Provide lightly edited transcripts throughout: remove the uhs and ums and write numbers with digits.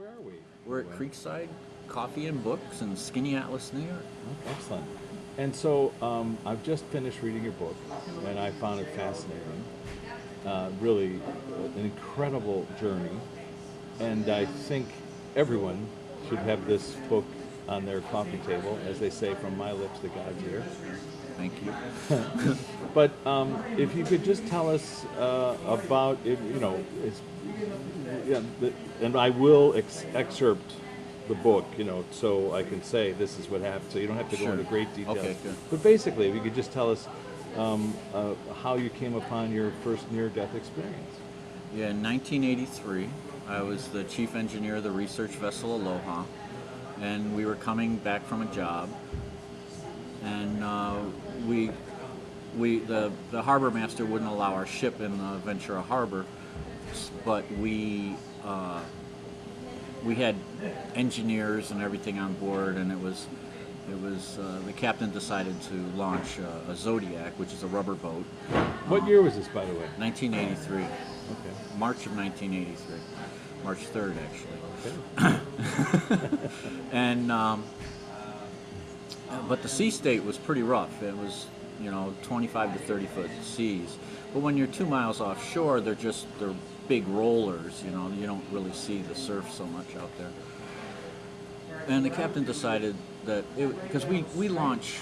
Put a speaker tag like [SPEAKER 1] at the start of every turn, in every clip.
[SPEAKER 1] are we?
[SPEAKER 2] We're at Creekside Coffee and Books in Skinny Atlas, New York.
[SPEAKER 1] Oh, excellent. And so I've just finished reading your book, and I found it fascinating. Really, an incredible journey. And I think everyone should have this book on their coffee table, as they say, from my lips to God's ear.
[SPEAKER 2] Thank you.
[SPEAKER 1] But if you could just tell us about it, yeah, and I will excerpt the book, so I can say this is what happened. So you don't have to go
[SPEAKER 2] Sure.
[SPEAKER 1] into great details.
[SPEAKER 2] Okay, good.
[SPEAKER 1] But basically, if you could just tell us how you came upon your first near-death experience.
[SPEAKER 2] Yeah, in 1983, I was the chief engineer of the research vessel Aloha, and we were coming back from a job, and the harbor master wouldn't allow our ship in Ventura Harbor, but we had engineers and everything on board, and it was the captain decided to launch a Zodiac, which is a rubber boat.
[SPEAKER 1] What year was this, by the way?
[SPEAKER 2] 1983,
[SPEAKER 1] Okay.
[SPEAKER 2] March of 1983, March 3rd actually.
[SPEAKER 1] Okay.
[SPEAKER 2] And but the sea state was pretty rough. It was 25 to 30 foot seas. But when you're 2 miles offshore, they're big rollers. You don't really see the surf so much out there. And the captain decided that because we launch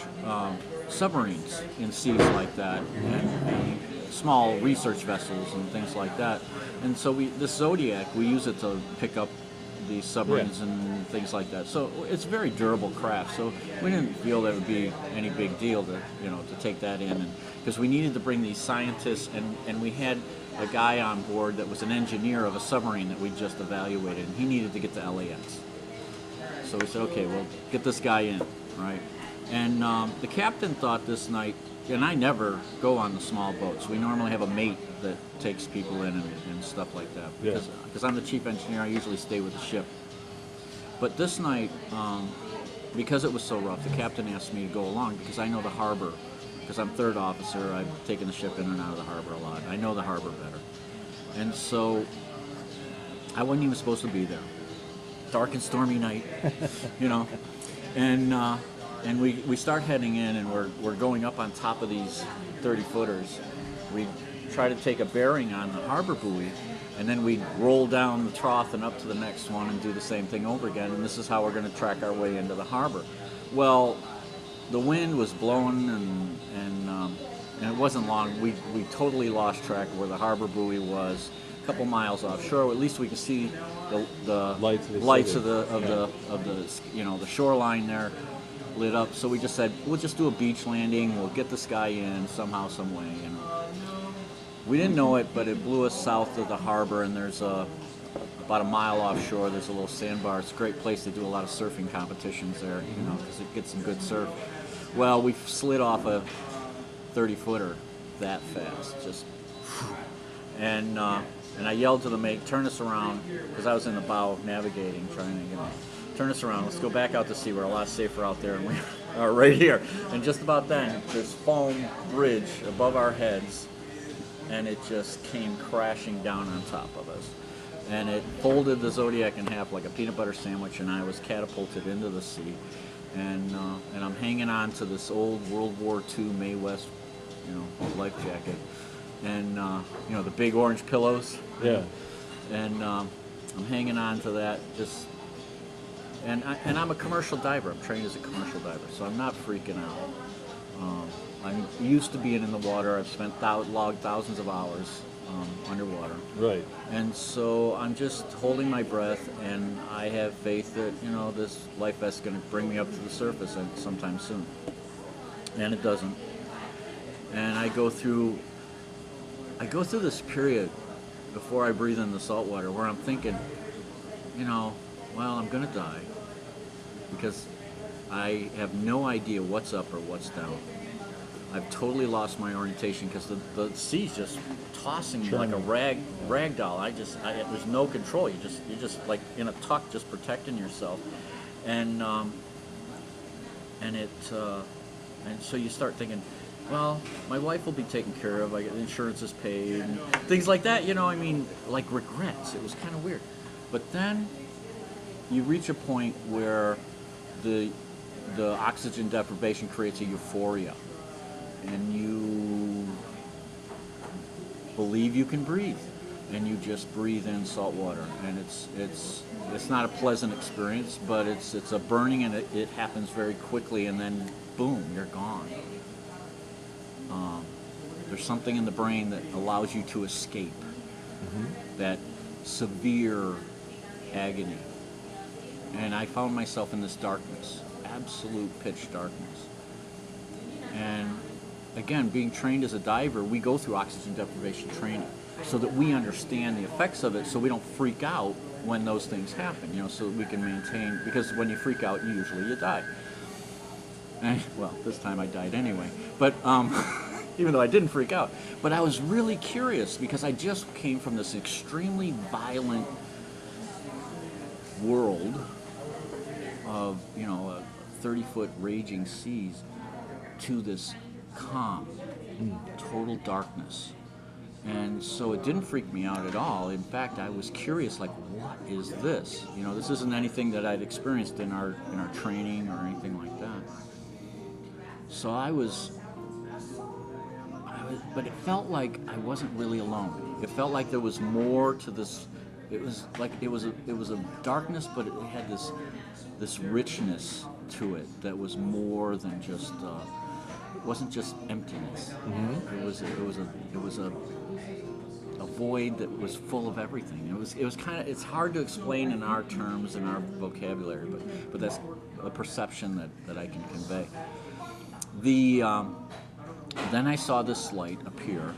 [SPEAKER 2] submarines in seas like that, and small research vessels and things like that. And so this Zodiac, we use it to pick up these submarines and things like that. So it's a very durable craft. So we didn't feel that it would be any big deal to take that in, and because we needed to bring these scientists, and we had a guy on board that was an engineer of a submarine that we just evaluated, and he needed to get to LAX. So we said, okay, well, get this guy in, right? And the captain thought this night, and I never go on the small boats. We normally have a mate that takes people in and stuff like that.
[SPEAKER 1] Yeah.
[SPEAKER 2] Because I'm the chief engineer, I usually stay with the ship. But this night, because it was so rough, the captain asked me to go along because I know the harbor. Because I'm third officer, I've taken the ship in and out of the harbor a lot. I know the harbor better. And so I wasn't even supposed to be there. Dark and stormy night, and we start heading in, and we're going up on top of these 30-footers. We try to take a bearing on the harbor buoy, and then we roll down the trough and up to the next one and do the same thing over again, and this is how we're going to track our way into the harbor. Well, the wind was blowing, and it wasn't long. We totally lost track of where the harbor buoy was. Couple miles offshore, at least we could see the lights of the shoreline there lit up. So we just said, we'll just do a beach landing. We'll get this guy in somehow, some way. We didn't know it, but it blew us south of the harbor, and there's about a mile offshore. There's a little sandbar. It's a great place to do a lot of surfing competitions there, because it gets some good surf. Well, we slid off a 30-footer that fast, just, and I yelled to the mate, turn us around, because I was in the bow navigating, trying to, turn us around. Let's go back out to sea. We're a lot safer out there, and we are right here. And just about then, this foam bridge above our heads, and it just came crashing down on top of us. And it folded the Zodiac in half like a peanut butter sandwich, and I was catapulted into the sea. And I'm hanging on to this old World War II Mae West, life jacket. And the big orange pillows.
[SPEAKER 1] Yeah.
[SPEAKER 2] And I'm hanging on to that. And I'm a commercial diver. I'm trained as a commercial diver, so I'm not freaking out. I'm used to being in the water. I've logged thousands of hours underwater.
[SPEAKER 1] Right.
[SPEAKER 2] And so I'm just holding my breath, and I have faith that this life vest is going to bring me up to the surface sometime soon. And it doesn't. And I go through this period before I breathe in the salt water where I'm thinking, well, I'm going to die because I have no idea what's up or what's down. I've totally lost my orientation because the sea's just tossing me like a rag doll. There's no control. You're just like in a tuck, just protecting yourself, and so you start thinking, well, my wife will be taken care of. Insurance is paid, and things like that. Like regrets. It was kind of weird, but then you reach a point where the oxygen deprivation creates a euphoria, and you believe you can breathe, and you just breathe in salt water, and it's not a pleasant experience, but it's a burning, and it happens very quickly, and then boom, you're gone. There's something in the brain that allows you to escape that severe agony. And I found myself in this darkness, absolute pitch darkness. And again, being trained as a diver, we go through oxygen deprivation training so that we understand the effects of it, so we don't freak out when those things happen, so that we can maintain, because when you freak out, usually you die. And, well, this time I died anyway, but even though I didn't freak out. But I was really curious because I just came from this extremely violent world of, 30-foot raging seas to this calm, total darkness. And so it didn't freak me out at all. In fact, I was curious, like, what is this? This isn't anything that I'd experienced in our training or anything like that. So but it felt like I wasn't really alone. It felt like there was more to this. It was like it was a darkness, but it had this richness to it that was more than just. It wasn't just emptiness. It was a void that was full of everything. It was kind of, it's hard to explain in our terms and our vocabulary, but that's a perception that I can convey. Then I saw this light appear,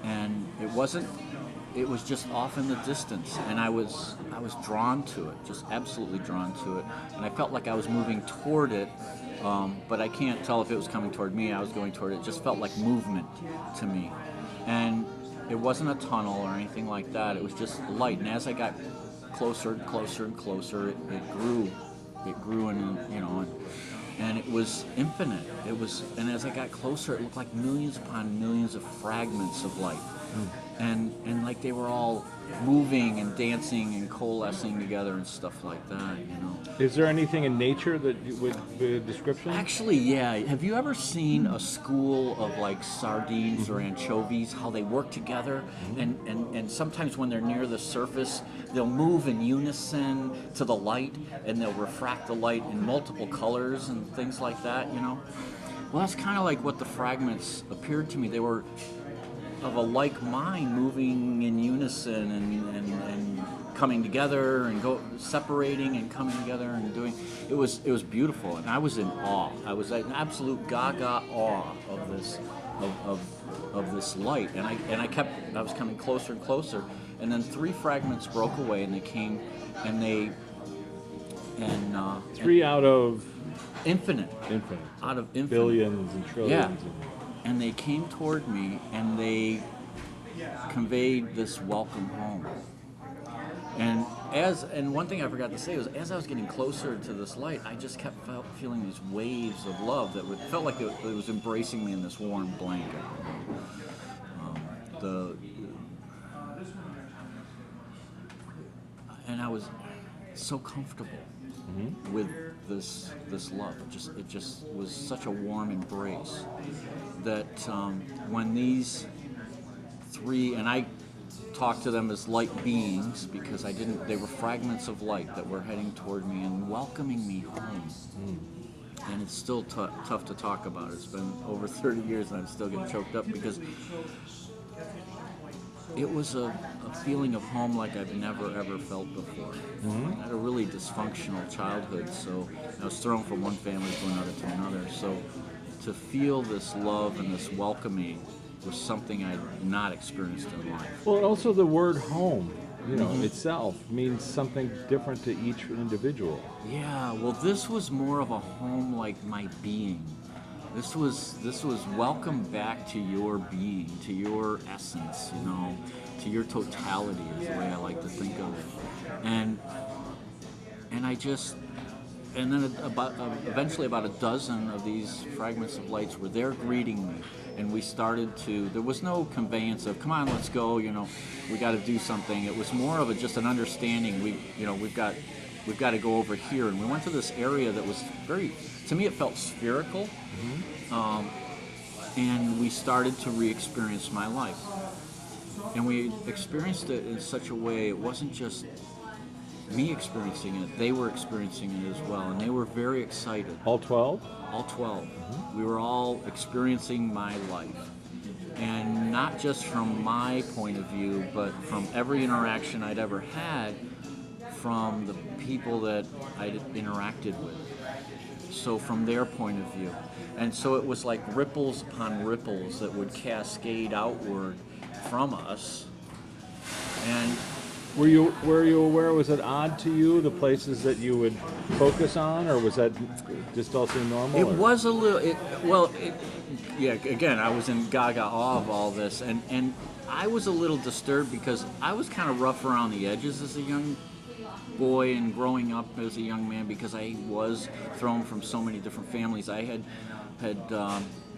[SPEAKER 2] and it was just off in the distance, and I was drawn to it, just absolutely drawn to it, and I felt like I was moving toward it, but I can't tell if it was coming toward me. I was going toward it. It just felt like movement to me, and it wasn't a tunnel or anything like that. It was just light, and as I got closer and closer and closer, it grew, and it was infinite. And as I got closer, it looked like millions upon millions of fragments of light. And like they were all moving and dancing and coalescing together and stuff like that,
[SPEAKER 1] Is there anything in nature that would be a description?
[SPEAKER 2] Actually, yeah. Have you ever seen a school of like sardines or anchovies, how they work together? And sometimes when they're near the surface, they'll move in unison to the light, and they'll refract the light in multiple colors and things like that, Well, that's kind of like what the fragments appeared to me. They were of a like mind, moving in unison and coming together and separating and coming together and doing. It was beautiful, and I was in awe. I was in absolute gaga awe of this of this light, and I was coming closer and closer, and then 3 fragments broke away, and they came, and
[SPEAKER 1] three out of
[SPEAKER 2] infinite, out of infinite,
[SPEAKER 1] billions and trillions.
[SPEAKER 2] Yeah. And they came toward me, and they conveyed this welcome home. And one thing I forgot to say was, as I was getting closer to this light, I just kept feeling these waves of love that felt like it was embracing me in this warm blanket. And I was so comfortable with this love. It just was such a warm embrace that when these 3, and I talked to them as light beings because they were fragments of light that were heading toward me and welcoming me home. And it's still tough to talk about. It's been over 30 years and I'm still getting choked up because it was a feeling of home like I've never ever felt before. I had a really dysfunctional childhood, so I was thrown from one family to another. So to feel this love and this welcoming was something I'd not experienced in life.
[SPEAKER 1] Well, and also the word home, itself means something different to each individual.
[SPEAKER 2] Yeah, well, this was more of a home like my being. This was welcome back to your being, to your essence, to your totality is the way I like to think of it. And then eventually about a dozen of these fragments of lights were there greeting me, and we started to. There was no conveyance of, come on, let's go. We got to do something. It was more of just an understanding. We've got we've got to go over here. And we went to this area that was very, to me, it felt spherical. And we started to re-experience my life. And we experienced it in such a way, it wasn't just me experiencing it, they were experiencing it as well. And they were very excited.
[SPEAKER 1] All 12?
[SPEAKER 2] All 12. We were all experiencing my life. And not just from my point of view, but from every interaction I'd ever had from the people that I'd interacted with. So from their point of view. And so it was like ripples upon ripples that would cascade outward from us. And
[SPEAKER 1] Were you aware, was it odd to you, the places that you would focus on, or was that just all seem normal?
[SPEAKER 2] it
[SPEAKER 1] or?
[SPEAKER 2] was a little, yeah, again, I was in gaga awe of all this. And I was a little disturbed because I was kind of rough around the edges as a young boy and growing up as a young man, because I was thrown from so many different families. I had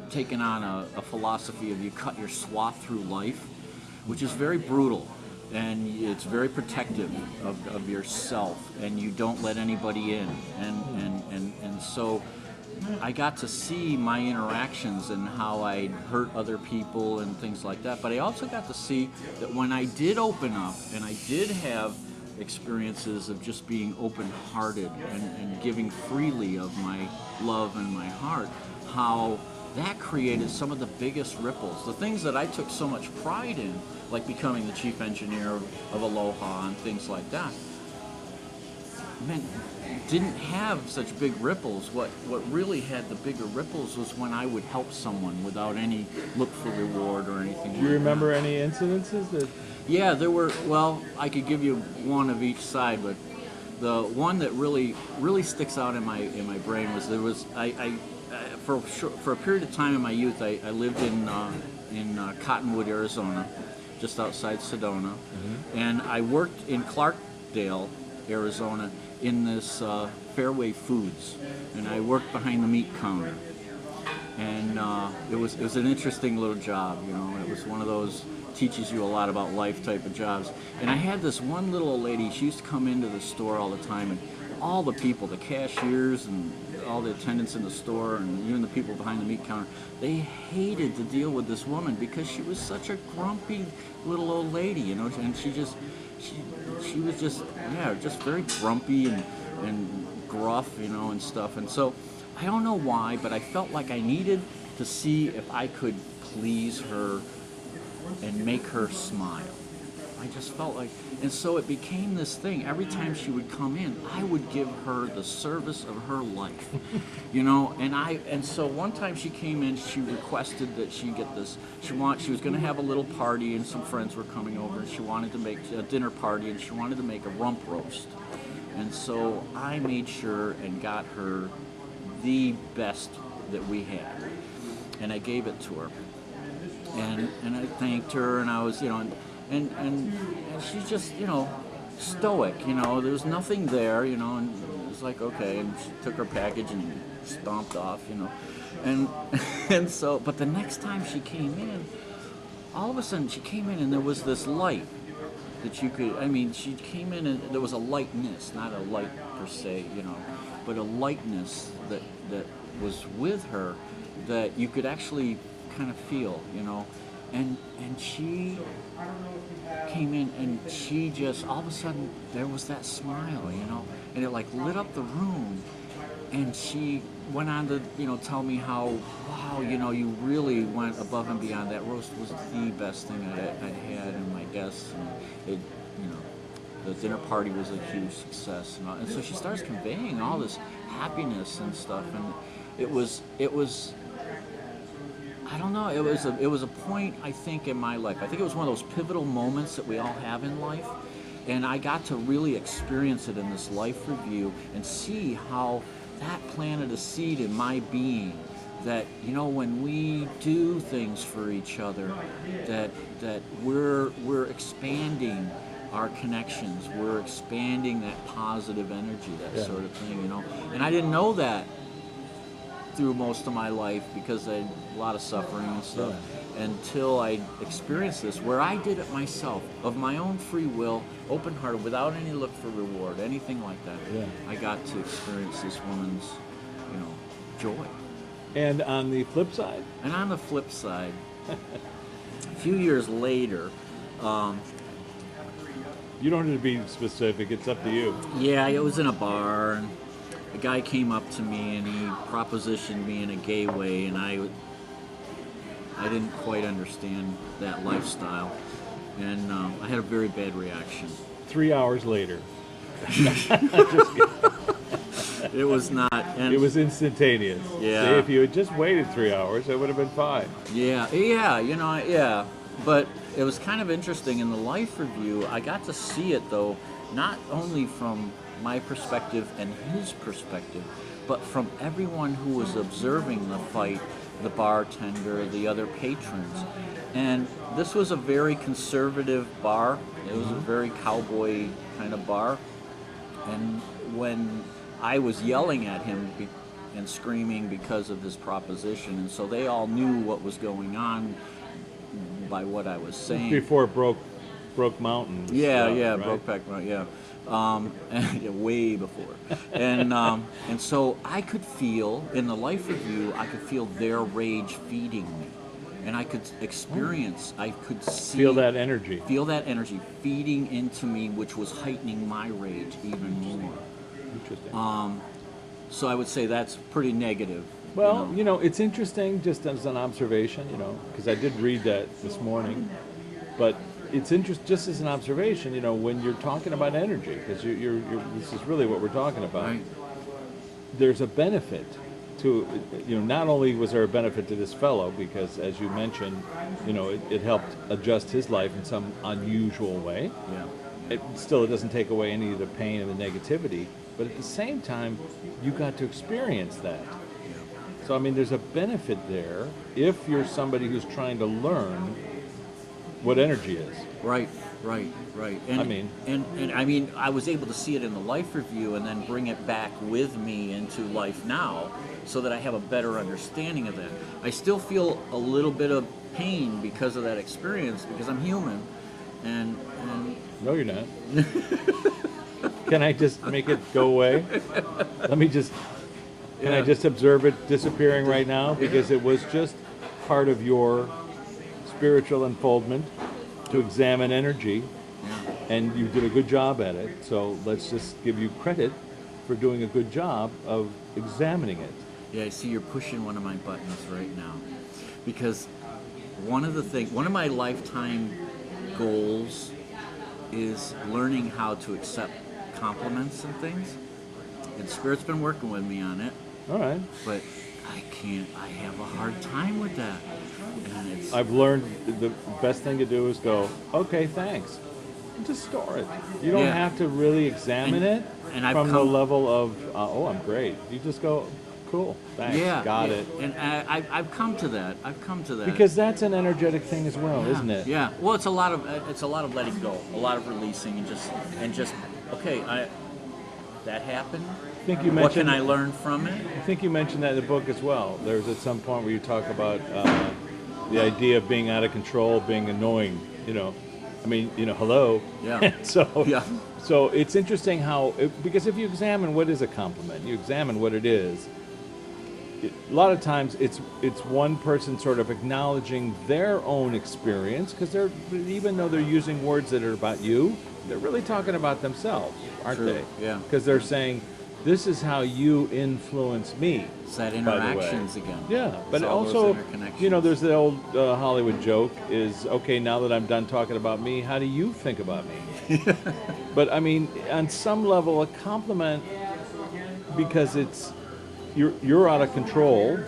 [SPEAKER 2] taken on a philosophy of you cut your swath through life, which is very brutal, and it's very protective of yourself, and you don't let anybody in, and so I got to see my interactions and how I hurt other people and things like that. But I also got to see that when I did open up and I did have experiences of just being open-hearted and giving freely of my love and my heart, how that created some of the biggest ripples. The things that I took so much pride in, like becoming the chief engineer of Aloha and things like that, didn't have such big ripples. What really had the bigger ripples was when I would help someone without any look for reward or anything.
[SPEAKER 1] Do you remember any incidences that?
[SPEAKER 2] Yeah, there were. Well, I could give you one of each side, but the one that really sticks out in my brain was for a period of time in my youth, I lived in Cottonwood, Arizona, just outside Sedona, and I worked in Clarkdale, Arizona, in this Fairway Foods, and I worked behind the meat counter, and it was an interesting little job, you know. It was one of those teaches you a lot about life type of jobs. And I had this one little old lady. She used to come into the store all the time, and all the people, the cashiers and all the attendants in the store, and even the people behind the meat counter, they hated to deal with this woman because she was such a grumpy little old lady, you know. And she was just very grumpy and gruff, you know, and stuff. And so I don't know why, but I felt like I needed to see if I could please her and make her smile. I just felt like, and so it became this thing. Every time she would come in, I would give her the service of her life, you know. And so one time she came in, she requested that she get this. She was going to have a little party, and some friends were coming over, and she wanted to make a dinner party, and she wanted to make a rump roast. And so I made sure and got her the best that we had, and I gave it to her. And I thanked her, and I was, you know, and she's just, you know, stoic, you know. There was nothing there, you know, and it was like, okay, and she took her package and stomped off, you know, and so, but the next time she came in, all of a sudden she came in, and there was this light that you could, I mean, she came in and there was a lightness, not a light per se, you know, but a lightness that was with her that you could actually kind of feel, you know. And she came in, and she just, all of a sudden, there was that smile, you know, and it like lit up the room. And she went on to, you know, tell me how, wow, you know, you really went above and beyond. That roast was the best thing I'd had, and my guests, and it, you know, the dinner party was a huge success. And so she starts conveying all this happiness and stuff, and it was. I don't know. It was a point, I think, in my life. I think it was one of those pivotal moments that we all have in life, and I got to really experience it in this life review and see how that planted a seed in my being. That, you know, when we do things for each other, that we're expanding our connections. We're expanding that positive energy, that sort of thing, you know. And I didn't know that through most of my life because I had a lot of suffering and stuff. until I experienced this, where I did it myself, of my own free will, open-hearted, without any look for reward, anything like that.
[SPEAKER 1] Yeah.
[SPEAKER 2] I got to experience this woman's, joy.
[SPEAKER 1] And on the flip side,
[SPEAKER 2] And on the flip side, a few years later,
[SPEAKER 1] you don't need to be specific. It's up to you.
[SPEAKER 2] yeah, I was in a bar, and a guy came up to me and he propositioned me in a gay way, and I didn't quite understand that lifestyle, and I had a very bad reaction.
[SPEAKER 1] 3 hours later,
[SPEAKER 2] It was not. And
[SPEAKER 1] it was instantaneous.
[SPEAKER 2] Yeah.
[SPEAKER 1] See, if you had just waited 3 hours, it would have been fine.
[SPEAKER 2] Yeah, yeah. But it was kind of interesting in the life review. I got to see it though, not only from my perspective and his perspective, but from everyone who was observing the fight, the bartender, the other patrons. And this was a very conservative bar. It was a very cowboy kind of bar. And when I was yelling at him and screaming because of his proposition, and so they all knew what was going on by what I was saying.
[SPEAKER 1] Before it broke mountains.
[SPEAKER 2] Yeah,
[SPEAKER 1] right?
[SPEAKER 2] Brokeback Mountain, yeah. Yeah, way before. And so I could feel, in the life review, I could feel their rage feeding me. And I could experience, I could see.
[SPEAKER 1] Feel that energy.
[SPEAKER 2] Feel that energy feeding into me, which was heightening my rage even more.
[SPEAKER 1] Interesting.
[SPEAKER 2] So I would say that's pretty negative.
[SPEAKER 1] Well, it's interesting just as an observation, because I did read that this morning, but it's interesting just as an observation, when you're talking about energy, because this is really what we're talking about.
[SPEAKER 2] Right.
[SPEAKER 1] There's a benefit to, not only was there a benefit to this fellow, because as you mentioned, it helped adjust his life in some unusual way.
[SPEAKER 2] Yeah.
[SPEAKER 1] It doesn't take away any of the pain and the negativity, but at the same time, you got to experience that. So, there's a benefit there if you're somebody who's trying to learn what energy is.
[SPEAKER 2] Right. And,
[SPEAKER 1] I mean-
[SPEAKER 2] I was able to see it in the life review and then bring it back with me into life now, so that I have a better understanding of that. I still feel a little bit of pain because of that experience, because I'm human, and
[SPEAKER 1] No, you're not. Can I just make it go away? Can I just observe it disappearing right now? Because it was just part of your spiritual unfoldment to examine energy, and you did a good job at it. So let's just give you credit for doing a good job of examining it.
[SPEAKER 2] Yeah, I see you're pushing one of my buttons right now, because one of my lifetime goals is learning how to accept compliments and things. And Spirit's been working with me on it,
[SPEAKER 1] All right.
[SPEAKER 2] but I have a hard time with that. And it's
[SPEAKER 1] I've learned the best thing to do is go, okay, thanks. And just store it. You don't
[SPEAKER 2] Yeah.
[SPEAKER 1] have to really examine
[SPEAKER 2] And-
[SPEAKER 1] it
[SPEAKER 2] and I've
[SPEAKER 1] from the
[SPEAKER 2] come-
[SPEAKER 1] level of, oh, I'm great. You just go, cool, thanks, got it.
[SPEAKER 2] And I've come to that.
[SPEAKER 1] Because that's an energetic thing as well, isn't it?
[SPEAKER 2] Yeah. Well, it's a lot of letting go, a lot of releasing, and just okay. That happened.
[SPEAKER 1] I think you
[SPEAKER 2] What can
[SPEAKER 1] mentioned.
[SPEAKER 2] I learn from it?
[SPEAKER 1] I think you mentioned that in the book as well. There's at some point where you talk about the idea of being out of control, being annoying. Hello.
[SPEAKER 2] Yeah.
[SPEAKER 1] so.
[SPEAKER 2] Yeah.
[SPEAKER 1] So it's interesting because if you examine what is a compliment, you examine what it is. A lot of times it's one person sort of acknowledging their own experience, because even though they're using words that are about you, they're really talking about themselves, aren't
[SPEAKER 2] True,
[SPEAKER 1] they?
[SPEAKER 2] yeah.
[SPEAKER 1] Because they're saying, this is how you influence me.
[SPEAKER 2] It's that
[SPEAKER 1] by the way.
[SPEAKER 2] interactions again.
[SPEAKER 1] Yeah, but
[SPEAKER 2] It's all those
[SPEAKER 1] also,
[SPEAKER 2] interconnections.
[SPEAKER 1] there's the old Hollywood joke is, okay, now that I'm done talking about me, how do you think about me? But on some level, a compliment, because you're out of control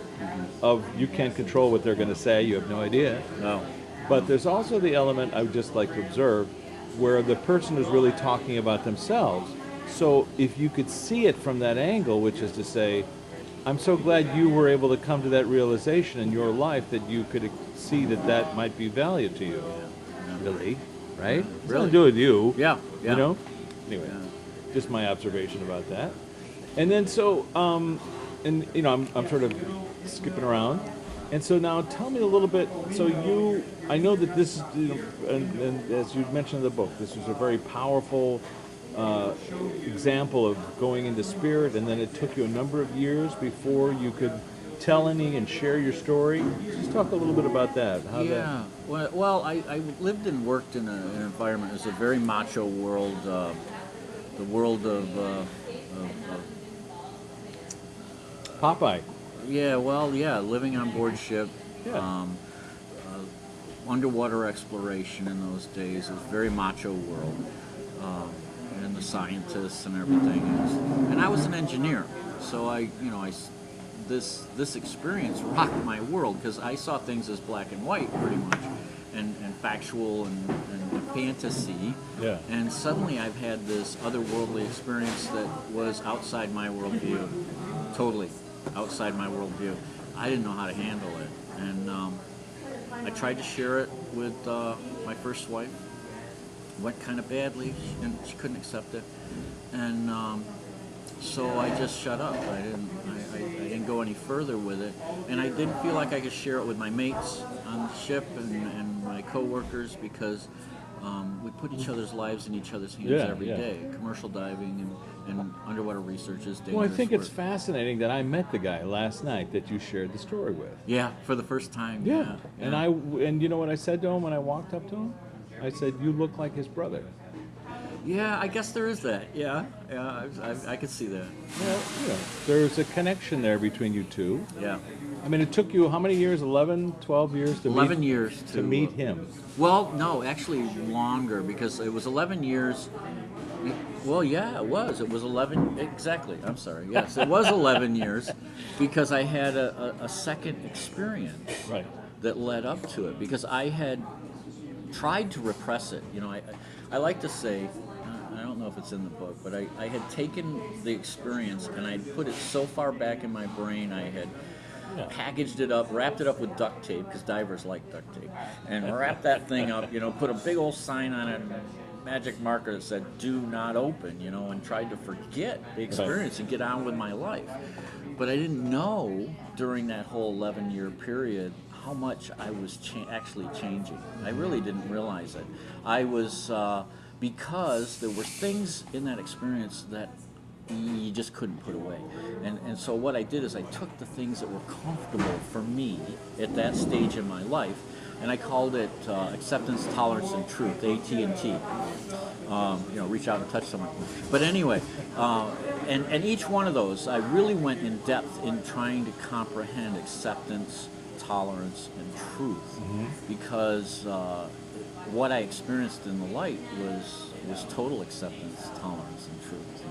[SPEAKER 1] of, you can't control what they're going to say, you have no idea.
[SPEAKER 2] No.
[SPEAKER 1] But there's also the element I would just like to observe where the person is really talking about themselves. So if you could see it from that angle, which is to say, I'm so glad you were able to come to that realization in your life that you could see that might be value to you. Really? Right? It's nothing to do with you.
[SPEAKER 2] Yeah. Yeah.
[SPEAKER 1] Anyway,
[SPEAKER 2] Yeah.
[SPEAKER 1] just my observation about that. And then I'm sort of skipping around. And so now tell me a little bit. So I know that this is, and as you mentioned in the book, this was a very powerful uh, example of going into spirit, and then it took you a number of years before you could tell any and share your story. Just talk a little bit about that. How
[SPEAKER 2] Yeah. Well, I lived and worked in an environment. It was a very macho world, the world of
[SPEAKER 1] Popeye.
[SPEAKER 2] yeah. Well, yeah, living on board ship.
[SPEAKER 1] Yeah.
[SPEAKER 2] Underwater exploration in those days. It was a very macho world, and the scientists and everything. And I was an engineer, so this experience rocked my world because I saw things as black and white pretty much, and factual and fantasy.
[SPEAKER 1] Yeah.
[SPEAKER 2] And suddenly I've had this otherworldly experience that was outside my worldview, totally outside my worldview. I didn't know how to handle it, and I tried to share it with my first wife. Went kind of badly, and she couldn't accept it, and so I just shut up. I didn't go any further with it, and I didn't feel like I could share it with my mates on the ship and my coworkers because we put each other's lives in each other's hands
[SPEAKER 1] Yeah,
[SPEAKER 2] every
[SPEAKER 1] yeah.
[SPEAKER 2] day. Commercial diving and underwater research is dangerous.
[SPEAKER 1] Well, I think it's
[SPEAKER 2] work.
[SPEAKER 1] fascinating that I met the guy last night that you shared the story with.
[SPEAKER 2] Yeah, for the first time.
[SPEAKER 1] Yeah.
[SPEAKER 2] Yeah.
[SPEAKER 1] And you know what I said to him when I walked up to him? I said, "You look like his brother."
[SPEAKER 2] Yeah, I guess there is that. Yeah, I could see that.
[SPEAKER 1] Well, there's a connection there between you two.
[SPEAKER 2] Yeah.
[SPEAKER 1] I mean, it took you how many years? 11, 12 years to
[SPEAKER 2] 11
[SPEAKER 1] meet,
[SPEAKER 2] years
[SPEAKER 1] to meet him.
[SPEAKER 2] Well, no, actually longer because it was 11 years. Well, yeah, it was. It was 11 exactly. I'm sorry. Yes, it was 11 years because I had a second experience
[SPEAKER 1] Right.
[SPEAKER 2] that led up to it because I had tried to repress it. I like to say, I don't know if it's in the book, but I had taken the experience and I'd put it so far back in my brain. I had packaged it up, wrapped it up with duct tape because divers like duct tape, and wrapped that thing up. Put a big old sign on it, magic marker that said "Do not open," and tried to forget the experience and get on with my life. But I didn't know during that whole 11-year period how much I was actually changing. I really didn't realize it. I was because there were things in that experience that you just couldn't put away. And so what I did is I took the things that were comfortable for me at that stage in my life, and I called it acceptance, tolerance, and truth, AT&T. Reach out and touch someone. But anyway, and each one of those, I really went in depth in trying to comprehend acceptance, tolerance, and truth, because what I experienced in the light was total acceptance, tolerance, and truth.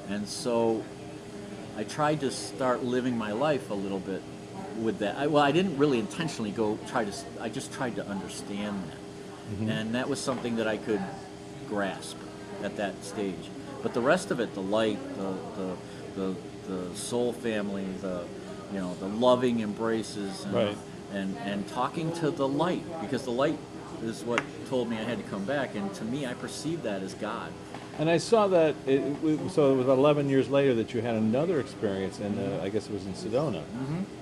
[SPEAKER 2] And so I tried to start living my life a little bit with that. I didn't really intentionally I just tried to understand that. And that was something that I could grasp at that stage. But the rest of it, the light, the soul family, the loving embraces, and talking to the light, because the light is what told me I had to come back, and to me I perceived that as God.
[SPEAKER 1] And I saw that, so it was 11 years later that you had another experience, and I guess it was in Sedona.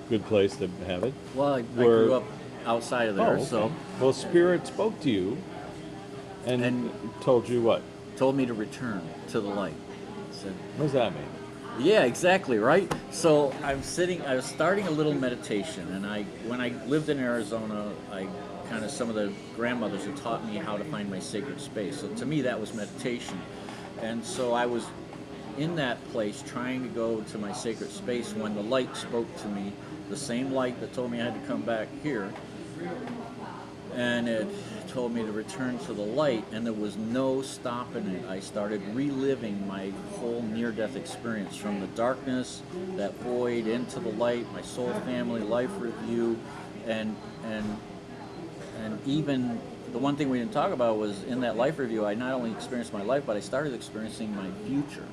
[SPEAKER 1] Good place to have it.
[SPEAKER 2] Well, I grew up outside of there,
[SPEAKER 1] okay.
[SPEAKER 2] so
[SPEAKER 1] Well, Spirit spoke to you and told you what?
[SPEAKER 2] told me to return to the light. Said,
[SPEAKER 1] What does that mean?
[SPEAKER 2] yeah, exactly, right? So I was starting a little meditation, and when I lived in Arizona, some of the grandmothers had taught me how to find my sacred space. So to me, that was meditation. And so I was in that place trying to go to my sacred space when the light spoke to me, the same light that told me I had to come back here. And it told me to return to the light, and there was no stopping it. I started reliving my whole near-death experience from the darkness, that void, into the light, my soul family, life review, and even the one thing we didn't talk about was in that life review, I not only experienced my life, but I started experiencing my future.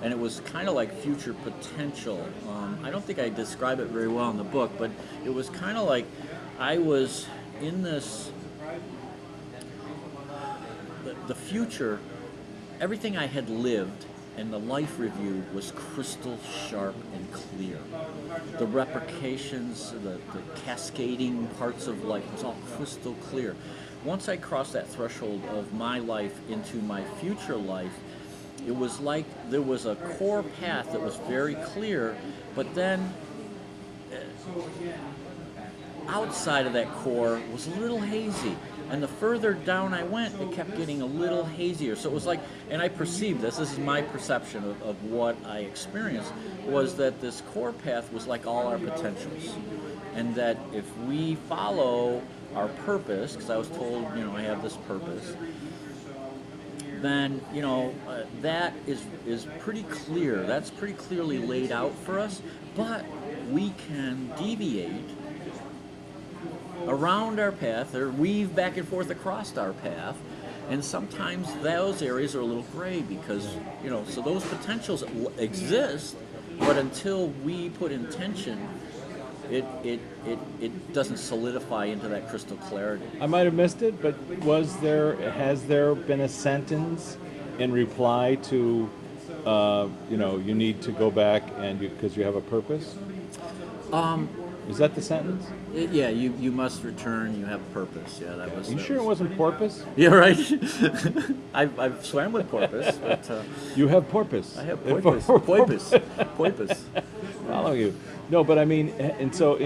[SPEAKER 2] And it was kind of like future potential. I don't think I describe it very well in the book, but it was kind of like I was in this, the future, everything I had lived and the life review was crystal sharp and clear. The replications, the cascading parts of life was all crystal clear. Once I crossed that threshold of my life into my future life, it was like there was a core path that was very clear, but then outside of that core was a little hazy. And the further down I went, it kept getting a little hazier. So it was like, and I perceived this is my perception of what I experienced, was that this core path was like all our potentials. And that if we follow our purpose, because I was told, I have this purpose, then, that is pretty clear. That's pretty clearly laid out for us. But we can deviate around our path or weave back and forth across our path, and sometimes those areas are a little gray because so those potentials exist, but until we put intention, it doesn't solidify into that crystal clarity.
[SPEAKER 1] I might have missed it, but has there been a sentence in reply to you need to go back and because you have a purpose? Is that the sentence?
[SPEAKER 2] Yeah, you must return. You have purpose. Yeah, that was.
[SPEAKER 1] You sure it wasn't porpoise?
[SPEAKER 2] Yeah, right. I've swam with porpoise, but
[SPEAKER 1] You have porpoise.
[SPEAKER 2] I have porpoise. Porpoise.
[SPEAKER 1] Follow you. No, but I mean, and so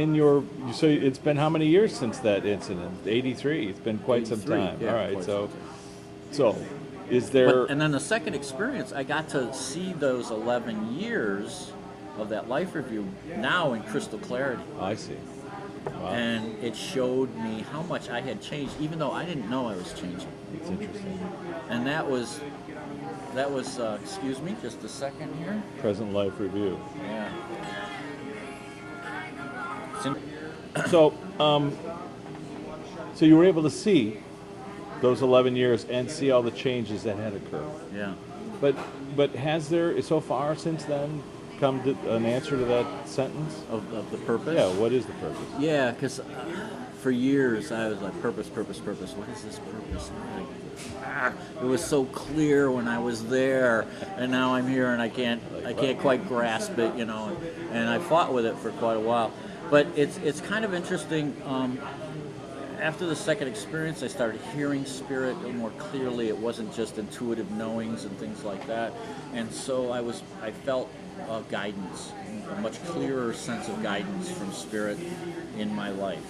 [SPEAKER 1] so it's been how many years since that incident? 83. It's been quite some
[SPEAKER 2] 83,
[SPEAKER 1] time.
[SPEAKER 2] yeah,
[SPEAKER 1] All right,
[SPEAKER 2] quite
[SPEAKER 1] so
[SPEAKER 2] some time.
[SPEAKER 1] is there?
[SPEAKER 2] And then the second experience, I got to see those 11 years of that life review now in crystal clarity.
[SPEAKER 1] I see. Wow.
[SPEAKER 2] And it showed me how much I had changed, even though I didn't know I was changing.
[SPEAKER 1] It's interesting.
[SPEAKER 2] And that was excuse me, just a second here.
[SPEAKER 1] Present life review.
[SPEAKER 2] Yeah.
[SPEAKER 1] So, so you were able to see those 11 years and see all the changes that had occurred.
[SPEAKER 2] Yeah.
[SPEAKER 1] But has there so far since then come to an answer to that sentence?
[SPEAKER 2] Of the purpose?
[SPEAKER 1] Yeah, what is the purpose?
[SPEAKER 2] Yeah, because for years I was like, purpose. What is this purpose? It was so clear when I was there, and now I'm here and I can't quite grasp it, and I fought with it for quite a while. But it's kind of interesting. After the second experience, I started hearing spirit more clearly. It wasn't just intuitive knowings and things like that, and so I felt guidance, a much clearer sense of guidance from spirit in my life,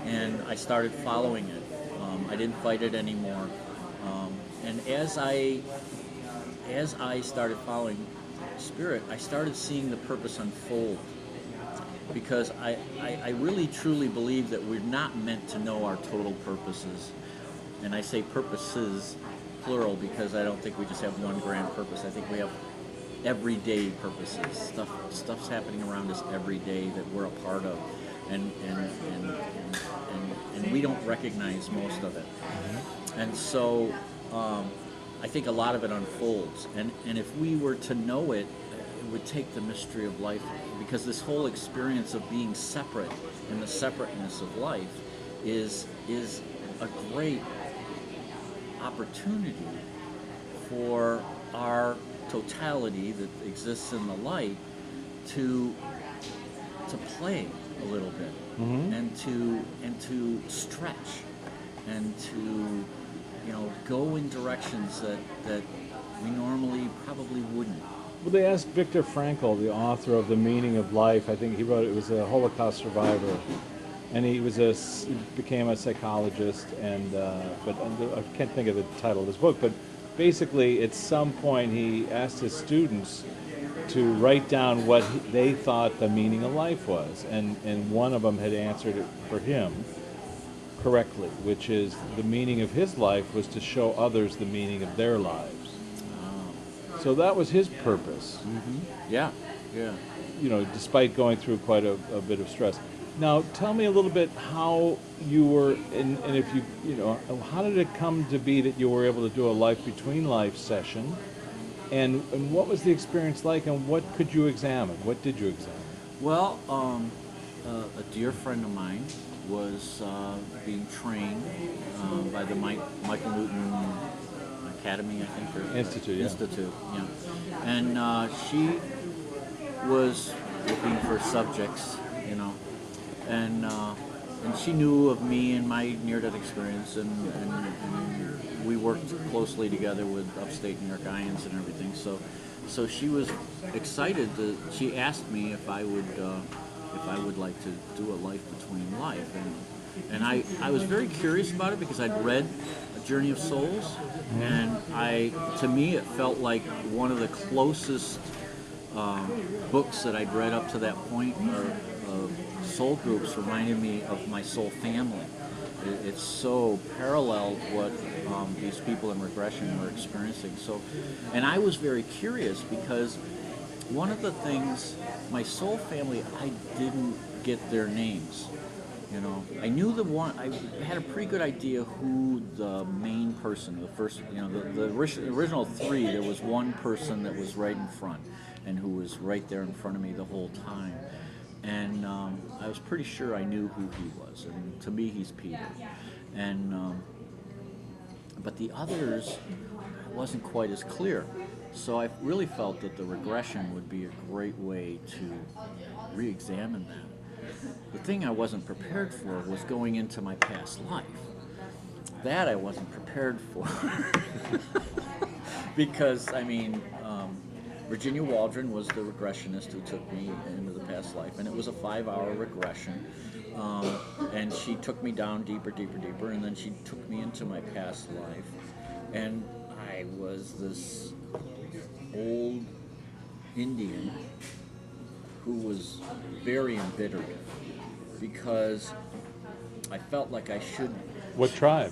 [SPEAKER 2] and I started following it. I didn't fight it anymore, and as I started following spirit, I started seeing the purpose unfold. Because I really truly believe that we're not meant to know our total purposes. And I say purposes, plural, because I don't think we just have one grand purpose. I think we have everyday purposes. Stuff's happening around us every day that we're a part of. And we don't recognize most of it. And so I think a lot of it unfolds. And if we were to know it, it would take the mystery of life, because this whole experience of being separate and the separateness of life is a great opportunity for our totality that exists in the light to play a little bit, and to stretch and to go in directions that we normally probably wouldn't.
[SPEAKER 1] Well, they asked Viktor Frankl, the author of The Meaning of Life. I think he wrote it was a Holocaust survivor, and he became a psychologist. But I can't think of the title of his book. But basically, at some point, he asked his students to write down what they thought the meaning of life was, and one of them had answered it for him correctly, which is the meaning of his life was to show others the meaning of their lives. So that was his purpose.
[SPEAKER 2] Yeah.
[SPEAKER 1] Despite going through quite a bit of stress. Now, tell me a little bit how you were, and if how did it come to be that you were able to do a life between life session, and what was the experience like, and what could you examine? What did you examine?
[SPEAKER 2] Well, a dear friend of mine was being trained by the Michael Newton. I Academy, I think, or
[SPEAKER 1] Institute, yeah.
[SPEAKER 2] Institute, yeah. And she was looking for subjects, you know, and she knew of me and my near-death experience, and we worked closely together with Upstate New York Ions and everything. So she was excited. She asked me if I would like to do a Life Between Life, and I was very curious about it because I'd read A Journey of Souls, and to me it felt like one of the closest books that I'd read up to that point of soul groups reminded me of my soul family. It's so paralleled what these people in regression were experiencing. So, and I was very curious because one of the things, my soul family, I didn't get their names. You know, I knew the one. I had a pretty good idea who the main person, the first, you know, the original three. There was one person that was right in front, and who was right there in front of me the whole time. And I was pretty sure I knew who he was. And to me, he's Peter. And but the others, I wasn't quite as clear. So I really felt that the regression would be a great way to re-examine that. The thing I wasn't prepared for was going into my past life. That I wasn't prepared for. Because, I mean, Virginia Waldron was the regressionist who took me into the past life, and it was a 5-hour regression. And she took me down deeper, and then she took me into my past life. And I was this old Indian who was very embittered because I felt like I should.
[SPEAKER 1] What tribe?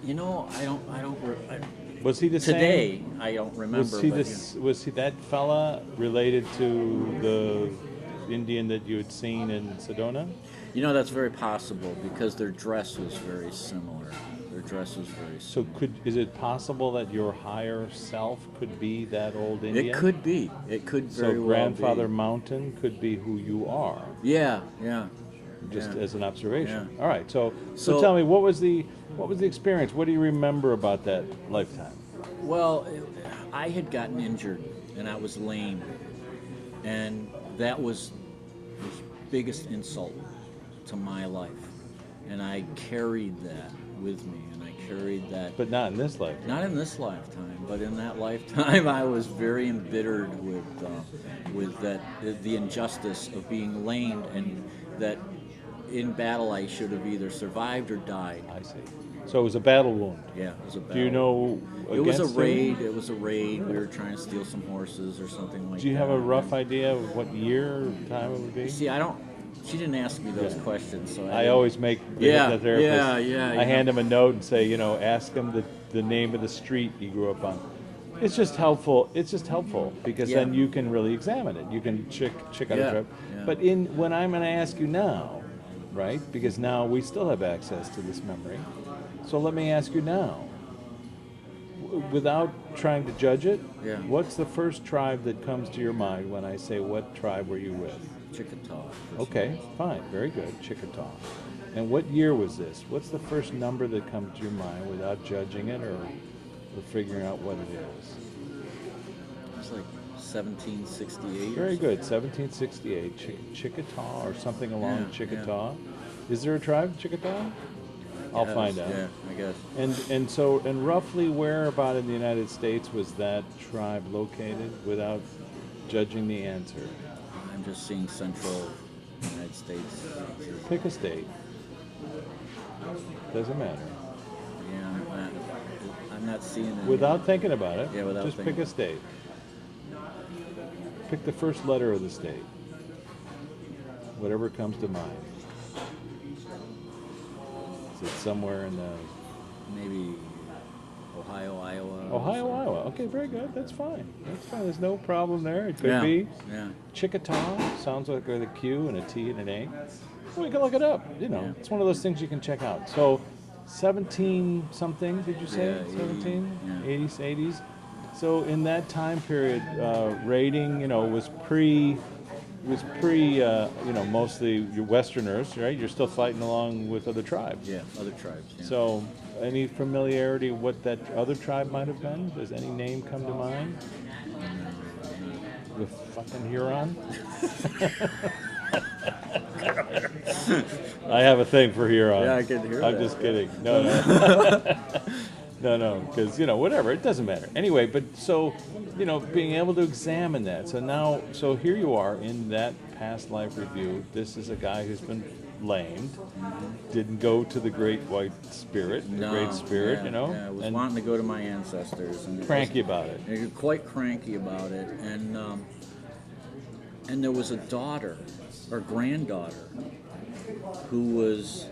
[SPEAKER 2] You know, I don't.
[SPEAKER 1] Was he the
[SPEAKER 2] Today,
[SPEAKER 1] same?
[SPEAKER 2] I don't remember.
[SPEAKER 1] Was he
[SPEAKER 2] but,
[SPEAKER 1] this? Was he that fella related to the Indian that you had seen in Sedona?
[SPEAKER 2] You know, that's very possible because their dress was very similar. Their dress was very
[SPEAKER 1] So
[SPEAKER 2] similar.
[SPEAKER 1] is it possible that your higher self could be that old Indian?
[SPEAKER 2] It could be. It could very
[SPEAKER 1] So
[SPEAKER 2] well
[SPEAKER 1] Grandfather
[SPEAKER 2] be.
[SPEAKER 1] Mountain could be who you are,
[SPEAKER 2] Yeah.
[SPEAKER 1] just
[SPEAKER 2] Yeah.
[SPEAKER 1] as an observation.
[SPEAKER 2] Yeah.
[SPEAKER 1] All right. So
[SPEAKER 2] So-
[SPEAKER 1] tell me, what was the experience? What do you remember about that lifetime?
[SPEAKER 2] Well, I had gotten injured and I was lame, and that was the biggest insult to my life, and I carried that with me, and I carried that.
[SPEAKER 1] But not in this lifetime.
[SPEAKER 2] Not in this lifetime, but in that lifetime, I was very embittered with that the injustice of being lamed, and that in battle I should have either survived or died.
[SPEAKER 1] I see. So it was a battle wound.
[SPEAKER 2] Yeah, it was a battle.
[SPEAKER 1] Do you know?
[SPEAKER 2] It was a
[SPEAKER 1] against him?
[SPEAKER 2] raid. It was a raid. We were trying to steal some horses or something like that.
[SPEAKER 1] Do you have a rough idea of what year or time it would be?
[SPEAKER 2] See, I don't. She didn't ask me those questions, so
[SPEAKER 1] I
[SPEAKER 2] didn't-
[SPEAKER 1] always make the
[SPEAKER 2] Yeah,
[SPEAKER 1] hypnotherapist.
[SPEAKER 2] yeah,
[SPEAKER 1] I
[SPEAKER 2] you
[SPEAKER 1] hand
[SPEAKER 2] know.
[SPEAKER 1] him a note and say, ask him the name of the street he grew up on. It's just helpful. It's just helpful because
[SPEAKER 2] Yeah.
[SPEAKER 1] then you can really examine it. You can check out
[SPEAKER 2] Yeah,
[SPEAKER 1] a trip.
[SPEAKER 2] yeah.
[SPEAKER 1] But when I'm going to ask you now, right? Because now we still have access to this memory. So let me ask you now, without trying to judge it.
[SPEAKER 2] Yeah.
[SPEAKER 1] What's the first tribe that comes to your mind when I say what tribe were you with?
[SPEAKER 2] Chickasaw.
[SPEAKER 1] Okay, fine, very good, Chickasaw. And what year was this? What's the first number that comes to your mind without judging it or figuring out what it is?
[SPEAKER 2] It's like 1768.
[SPEAKER 1] Very good, 1768, Chickasaw or something along
[SPEAKER 2] Yeah,
[SPEAKER 1] Chickasaw. Is there a tribe, Chickasaw? I'll
[SPEAKER 2] Yes,
[SPEAKER 1] find out.
[SPEAKER 2] Yeah, I guess.
[SPEAKER 1] And roughly where about in the United States was that tribe located without judging the answer?
[SPEAKER 2] I'm just seeing central United States.
[SPEAKER 1] Pick a state. Doesn't matter.
[SPEAKER 2] Yeah, I'm not seeing it.
[SPEAKER 1] Without thinking about it,
[SPEAKER 2] Yeah, without
[SPEAKER 1] just
[SPEAKER 2] thinking.
[SPEAKER 1] pick a state. Pick the first letter of the state. Whatever comes to mind. Is it somewhere in the
[SPEAKER 2] Maybe Ohio, Iowa.
[SPEAKER 1] Ohio, Iowa? Okay, very good. That's fine. That's fine. There's no problem there. It could
[SPEAKER 2] Yeah.
[SPEAKER 1] be
[SPEAKER 2] Yeah.
[SPEAKER 1] Chickasaw. Sounds like with a Q and a T and an A. Well, you can look it up.
[SPEAKER 2] Yeah.
[SPEAKER 1] It's one of those things you can check out. So, 17 something. Did you say
[SPEAKER 2] Yeah,
[SPEAKER 1] 17?
[SPEAKER 2] yeah.
[SPEAKER 1] 80s, 80s. So in that time period, raiding, was was mostly your Westerners, right? You're still fighting along with other tribes.
[SPEAKER 2] Yeah, other tribes. Yeah.
[SPEAKER 1] So, any familiarity what that other tribe might have been? Does any name come to mind? The fucking Huron? I have a thing for Huron.
[SPEAKER 2] Yeah, I can hear
[SPEAKER 1] I'm
[SPEAKER 2] that.
[SPEAKER 1] just kidding. No. No, because, whatever, it doesn't matter. Anyway, but so, being able to examine that. So here you are in that past life review. This is a guy who's been lamed, didn't go to the Great White Spirit, Great Spirit,
[SPEAKER 2] yeah, Yeah, I was
[SPEAKER 1] and
[SPEAKER 2] wanting to go to my ancestors. And
[SPEAKER 1] cranky about it.
[SPEAKER 2] I was quite cranky about it. And there was a daughter, or granddaughter, who was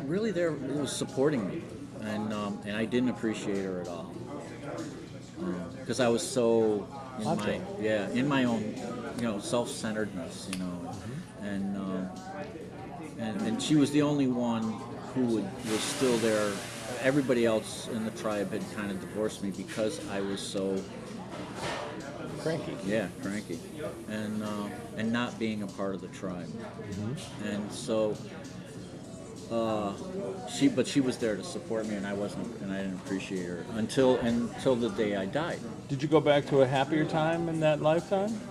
[SPEAKER 2] really there, who was supporting me. And I didn't appreciate her at all. Because I was so in my own, self-centeredness, and she was the only one who was still there. Everybody else in the tribe had kind of divorced me because I was so
[SPEAKER 1] Cranky.
[SPEAKER 2] yeah, cranky, and not being a part of the tribe, and so. She was there to support me, and I didn't appreciate her until the day I died.
[SPEAKER 1] Did you go back to a happier time in that lifetime?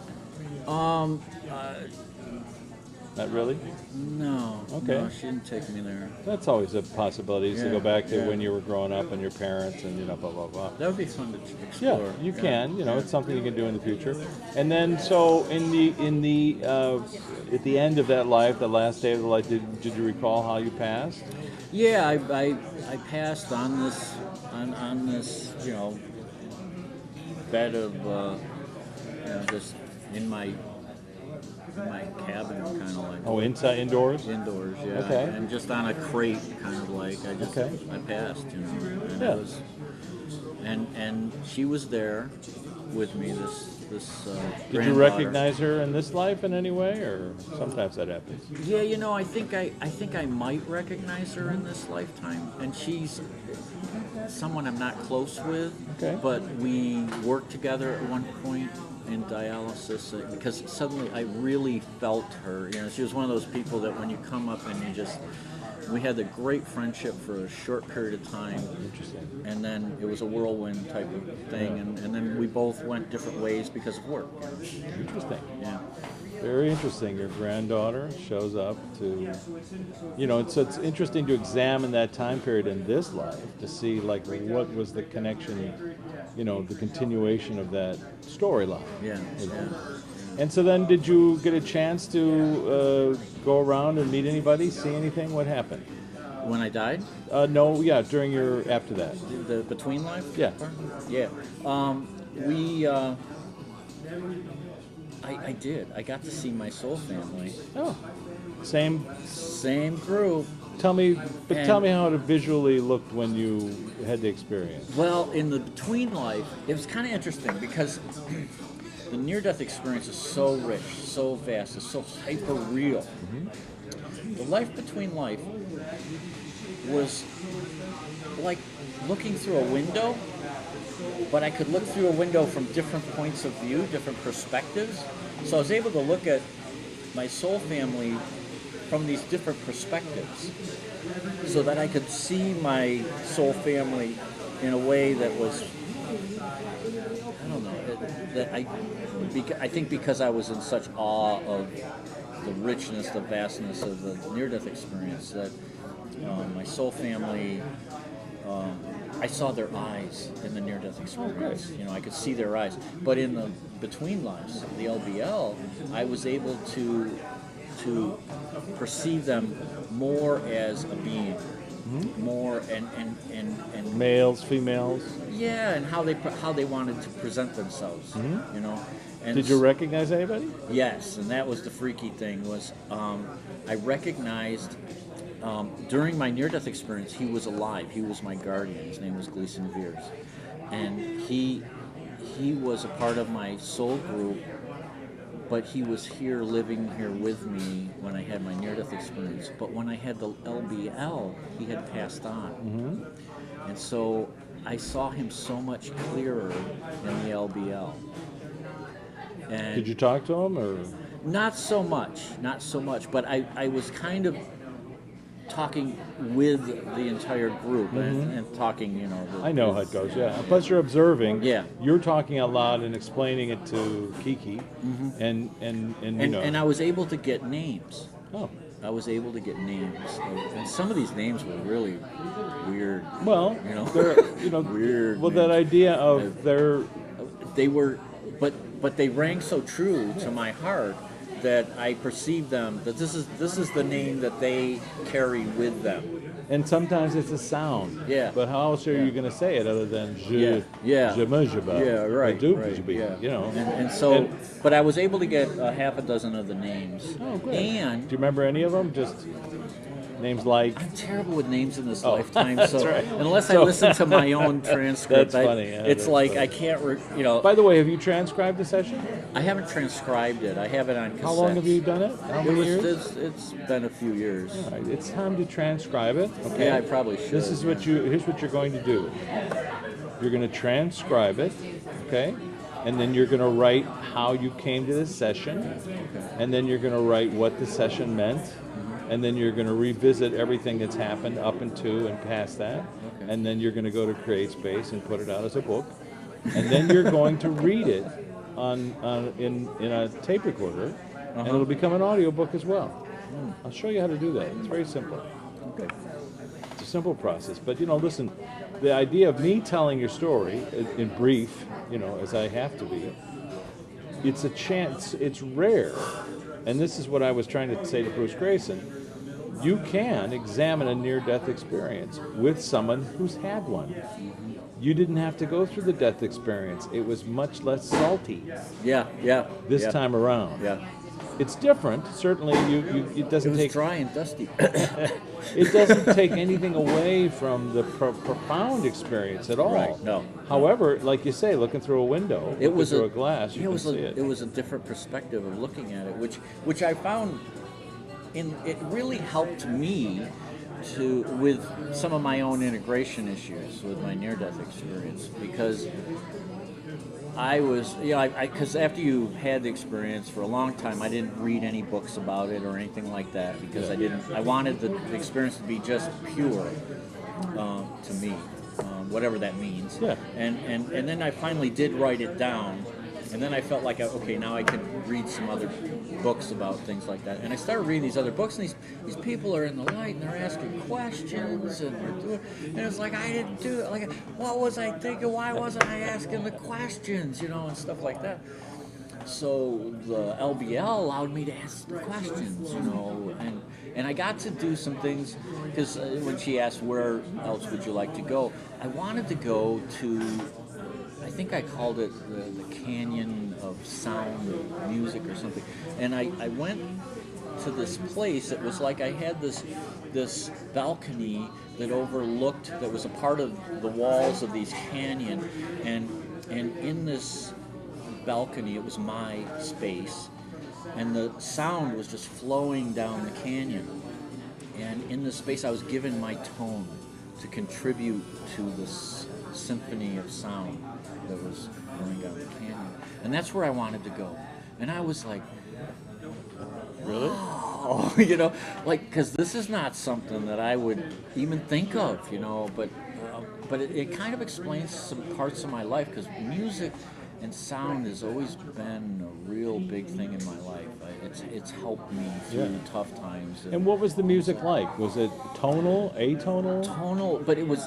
[SPEAKER 1] Not really?
[SPEAKER 2] No.
[SPEAKER 1] Okay.
[SPEAKER 2] No, she didn't take me there.
[SPEAKER 1] That's always a possibility, to
[SPEAKER 2] Yeah,
[SPEAKER 1] go back to
[SPEAKER 2] yeah.
[SPEAKER 1] when you were growing up and your parents and, blah, blah, blah.
[SPEAKER 2] That would be fun to
[SPEAKER 1] Yeah,
[SPEAKER 2] explore.
[SPEAKER 1] you can. It's something you can do in the future. And then, so at the end of that life, the last day of the life, did you recall how you passed?
[SPEAKER 2] Yeah, I passed on this bed of just in my cabin, kind of like.
[SPEAKER 1] Oh, indoors.
[SPEAKER 2] Indoors, yeah.
[SPEAKER 1] Okay.
[SPEAKER 2] And just on a crate, kind of like. I passed, and
[SPEAKER 1] Yeah.
[SPEAKER 2] it was, and she was there with me. This
[SPEAKER 1] Did you
[SPEAKER 2] granddaughter.
[SPEAKER 1] recognize her in this life in any way, or sometimes that happens?
[SPEAKER 2] Yeah, I think I might recognize her in this lifetime, and she's someone I'm not close with.
[SPEAKER 1] Okay.
[SPEAKER 2] But we worked together at one point in dialysis because suddenly I really felt her. She was one of those people that when you come up and we had a great friendship for a short period of time.
[SPEAKER 1] Interesting.
[SPEAKER 2] And then it was a whirlwind type of thing, and then we both went different ways because of work.
[SPEAKER 1] Interesting.
[SPEAKER 2] Yeah.
[SPEAKER 1] Very interesting. Your granddaughter shows up to, it's interesting to examine that time period in this life to see what was the connection, the continuation of that storyline.
[SPEAKER 2] Yeah.
[SPEAKER 1] And so then, did you get a chance to go around and meet anybody, see anything? What happened?
[SPEAKER 2] When I died,
[SPEAKER 1] No, yeah, after that.
[SPEAKER 2] the between life.
[SPEAKER 1] Yeah.
[SPEAKER 2] Yeah. I did. I got to see my soul family.
[SPEAKER 1] Oh, same.
[SPEAKER 2] Same group.
[SPEAKER 1] Tell me
[SPEAKER 2] And-
[SPEAKER 1] how it visually looked when you had the experience.
[SPEAKER 2] Well, in the between life, it was kind of interesting because the near-death experience is so rich, so vast, it's so hyper-real. The life between life was like looking through a window, but I could look through a window from different points of view, different perspectives. So I was able to look at my soul family from these different perspectives so that I could see my soul family in a way that was, I don't know, I think because I was in such awe of the richness, the vastness of the near-death experience, that my soul family, I saw their eyes in the near-death experience. I could see their eyes. But in the between lives, the LBL, I was able to perceive them more as a being, more and
[SPEAKER 1] Males, females.
[SPEAKER 2] yeah, and how they wanted to present themselves, And
[SPEAKER 1] Did you recognize anybody?
[SPEAKER 2] Yes, and that was the freaky thing was I recognized during my near-death experience he was alive. He was my guardian. His name was Gleason Veers, and he was a part of my soul group. But he was living here with me when I had my near-death experience. But when I had the LBL, he had passed on. And so I saw him so much clearer in the LBL. And
[SPEAKER 1] Did you talk to him or?
[SPEAKER 2] not so much, not so much. But I was kind of talking with the entire group and talking, you know.
[SPEAKER 1] I know how it goes, yeah. Plus, you're observing.
[SPEAKER 2] Yeah.
[SPEAKER 1] You're talking out loud and explaining it to Kiki, and you know.
[SPEAKER 2] And I was able to get names.
[SPEAKER 1] Oh,
[SPEAKER 2] I was able to get names, and some of these names were really weird.
[SPEAKER 1] well,
[SPEAKER 2] You know,
[SPEAKER 1] they're
[SPEAKER 2] weird
[SPEAKER 1] Well, that
[SPEAKER 2] names.
[SPEAKER 1] idea of their
[SPEAKER 2] They were, but they rang so true to my heart that I perceived them that this is the name that they carry with them.
[SPEAKER 1] and sometimes it's a sound.
[SPEAKER 2] Yeah.
[SPEAKER 1] But how else are you going to say it other than
[SPEAKER 2] Yeah. Right.
[SPEAKER 1] do,
[SPEAKER 2] Right. Yeah.
[SPEAKER 1] You know.
[SPEAKER 2] And so,
[SPEAKER 1] And-
[SPEAKER 2] but I was able to get a half a dozen of the names.
[SPEAKER 1] Oh, good.
[SPEAKER 2] And
[SPEAKER 1] Do you remember any of them? Just names like.
[SPEAKER 2] I'm terrible with names in this
[SPEAKER 1] Oh,
[SPEAKER 2] lifetime,
[SPEAKER 1] that's
[SPEAKER 2] so
[SPEAKER 1] right.
[SPEAKER 2] unless I
[SPEAKER 1] So-
[SPEAKER 2] listen to my own transcript,
[SPEAKER 1] That's funny, yeah,
[SPEAKER 2] it's
[SPEAKER 1] that's
[SPEAKER 2] like
[SPEAKER 1] funny.
[SPEAKER 2] I can't, you know.
[SPEAKER 1] By the way, have you transcribed the session?
[SPEAKER 2] I haven't transcribed it. I have it on cassette.
[SPEAKER 1] How long have you done it? How many years?
[SPEAKER 2] It's been a few years.
[SPEAKER 1] All right, it's time to transcribe it. Okay.
[SPEAKER 2] Yeah, I probably should.
[SPEAKER 1] This is here's what you're going to do. You're going to transcribe it, okay? And then you're going to write how you came to this session. And then you're going to write what the session meant. And then you're going to revisit everything that's happened up into and past that.
[SPEAKER 2] Okay.
[SPEAKER 1] And then you're going to go to CreateSpace and put it out as a book. And then you're going to read it in a tape recorder, and it'll become an audiobook as well. I'll show you how to do that. It's very simple.
[SPEAKER 2] Okay.
[SPEAKER 1] It's a simple process. But, you know, listen, the idea of me telling your story in brief, you know, as I have to be, it's a chance, it's rare. And this is what I was trying to say to Bruce Grayson. You can examine a near-death experience with someone who's had one. You didn't have to go through the death experience. It was much less salty
[SPEAKER 2] Yeah.
[SPEAKER 1] this
[SPEAKER 2] yeah,
[SPEAKER 1] time around.
[SPEAKER 2] Yeah.
[SPEAKER 1] It's different. Certainly, it
[SPEAKER 2] It
[SPEAKER 1] doesn't
[SPEAKER 2] was
[SPEAKER 1] take
[SPEAKER 2] dry and dusty.
[SPEAKER 1] it doesn't take anything away from the profound experience at all.
[SPEAKER 2] Right, no.
[SPEAKER 1] However, like you say, looking through a window,
[SPEAKER 2] It was
[SPEAKER 1] through a glass, you
[SPEAKER 2] it
[SPEAKER 1] can
[SPEAKER 2] was
[SPEAKER 1] see it.
[SPEAKER 2] It was a different perspective of looking at it, which I found it really helped me with some of my own integration issues with my near-death experience, because I was, you know, because after you had the experience for a long time, I didn't read any books about it or anything like that, because I wanted the experience to be just pure to me, whatever that means.
[SPEAKER 1] Yeah.
[SPEAKER 2] And then I finally did write it down, and then I felt like, okay, now I can read some other books about things like that. And I started reading these other books, and these people are in the light, and they're asking questions, and they're doing, and it's like, I didn't do it. Like, what was I thinking? Why wasn't I asking the questions, you know, and stuff like that. So the LBL allowed me to ask the questions, you know, and I got to do some things, because when she asked where else would you like to go, I wanted to go to, I think I called it the Canyon of Sound or Music or something, and I went to this place. It was like I had this balcony that overlooked, that was a part of the walls of these canyon, and in this balcony, it was my space, and the sound was just flowing down the canyon, and in this space I was given my tone to contribute to this symphony of sound that was going down the canyon, and that's where I wanted to go. And I was like,
[SPEAKER 1] Really?
[SPEAKER 2] oh, you know, like, because this is not something that I would even think of, you know, but it kind of explains some parts of my life, because music and sound has always been a real big thing in my life. It's helped me through
[SPEAKER 1] Yeah.
[SPEAKER 2] tough times.
[SPEAKER 1] And what was the music like? Was it tonal, atonal?
[SPEAKER 2] Tonal, but it was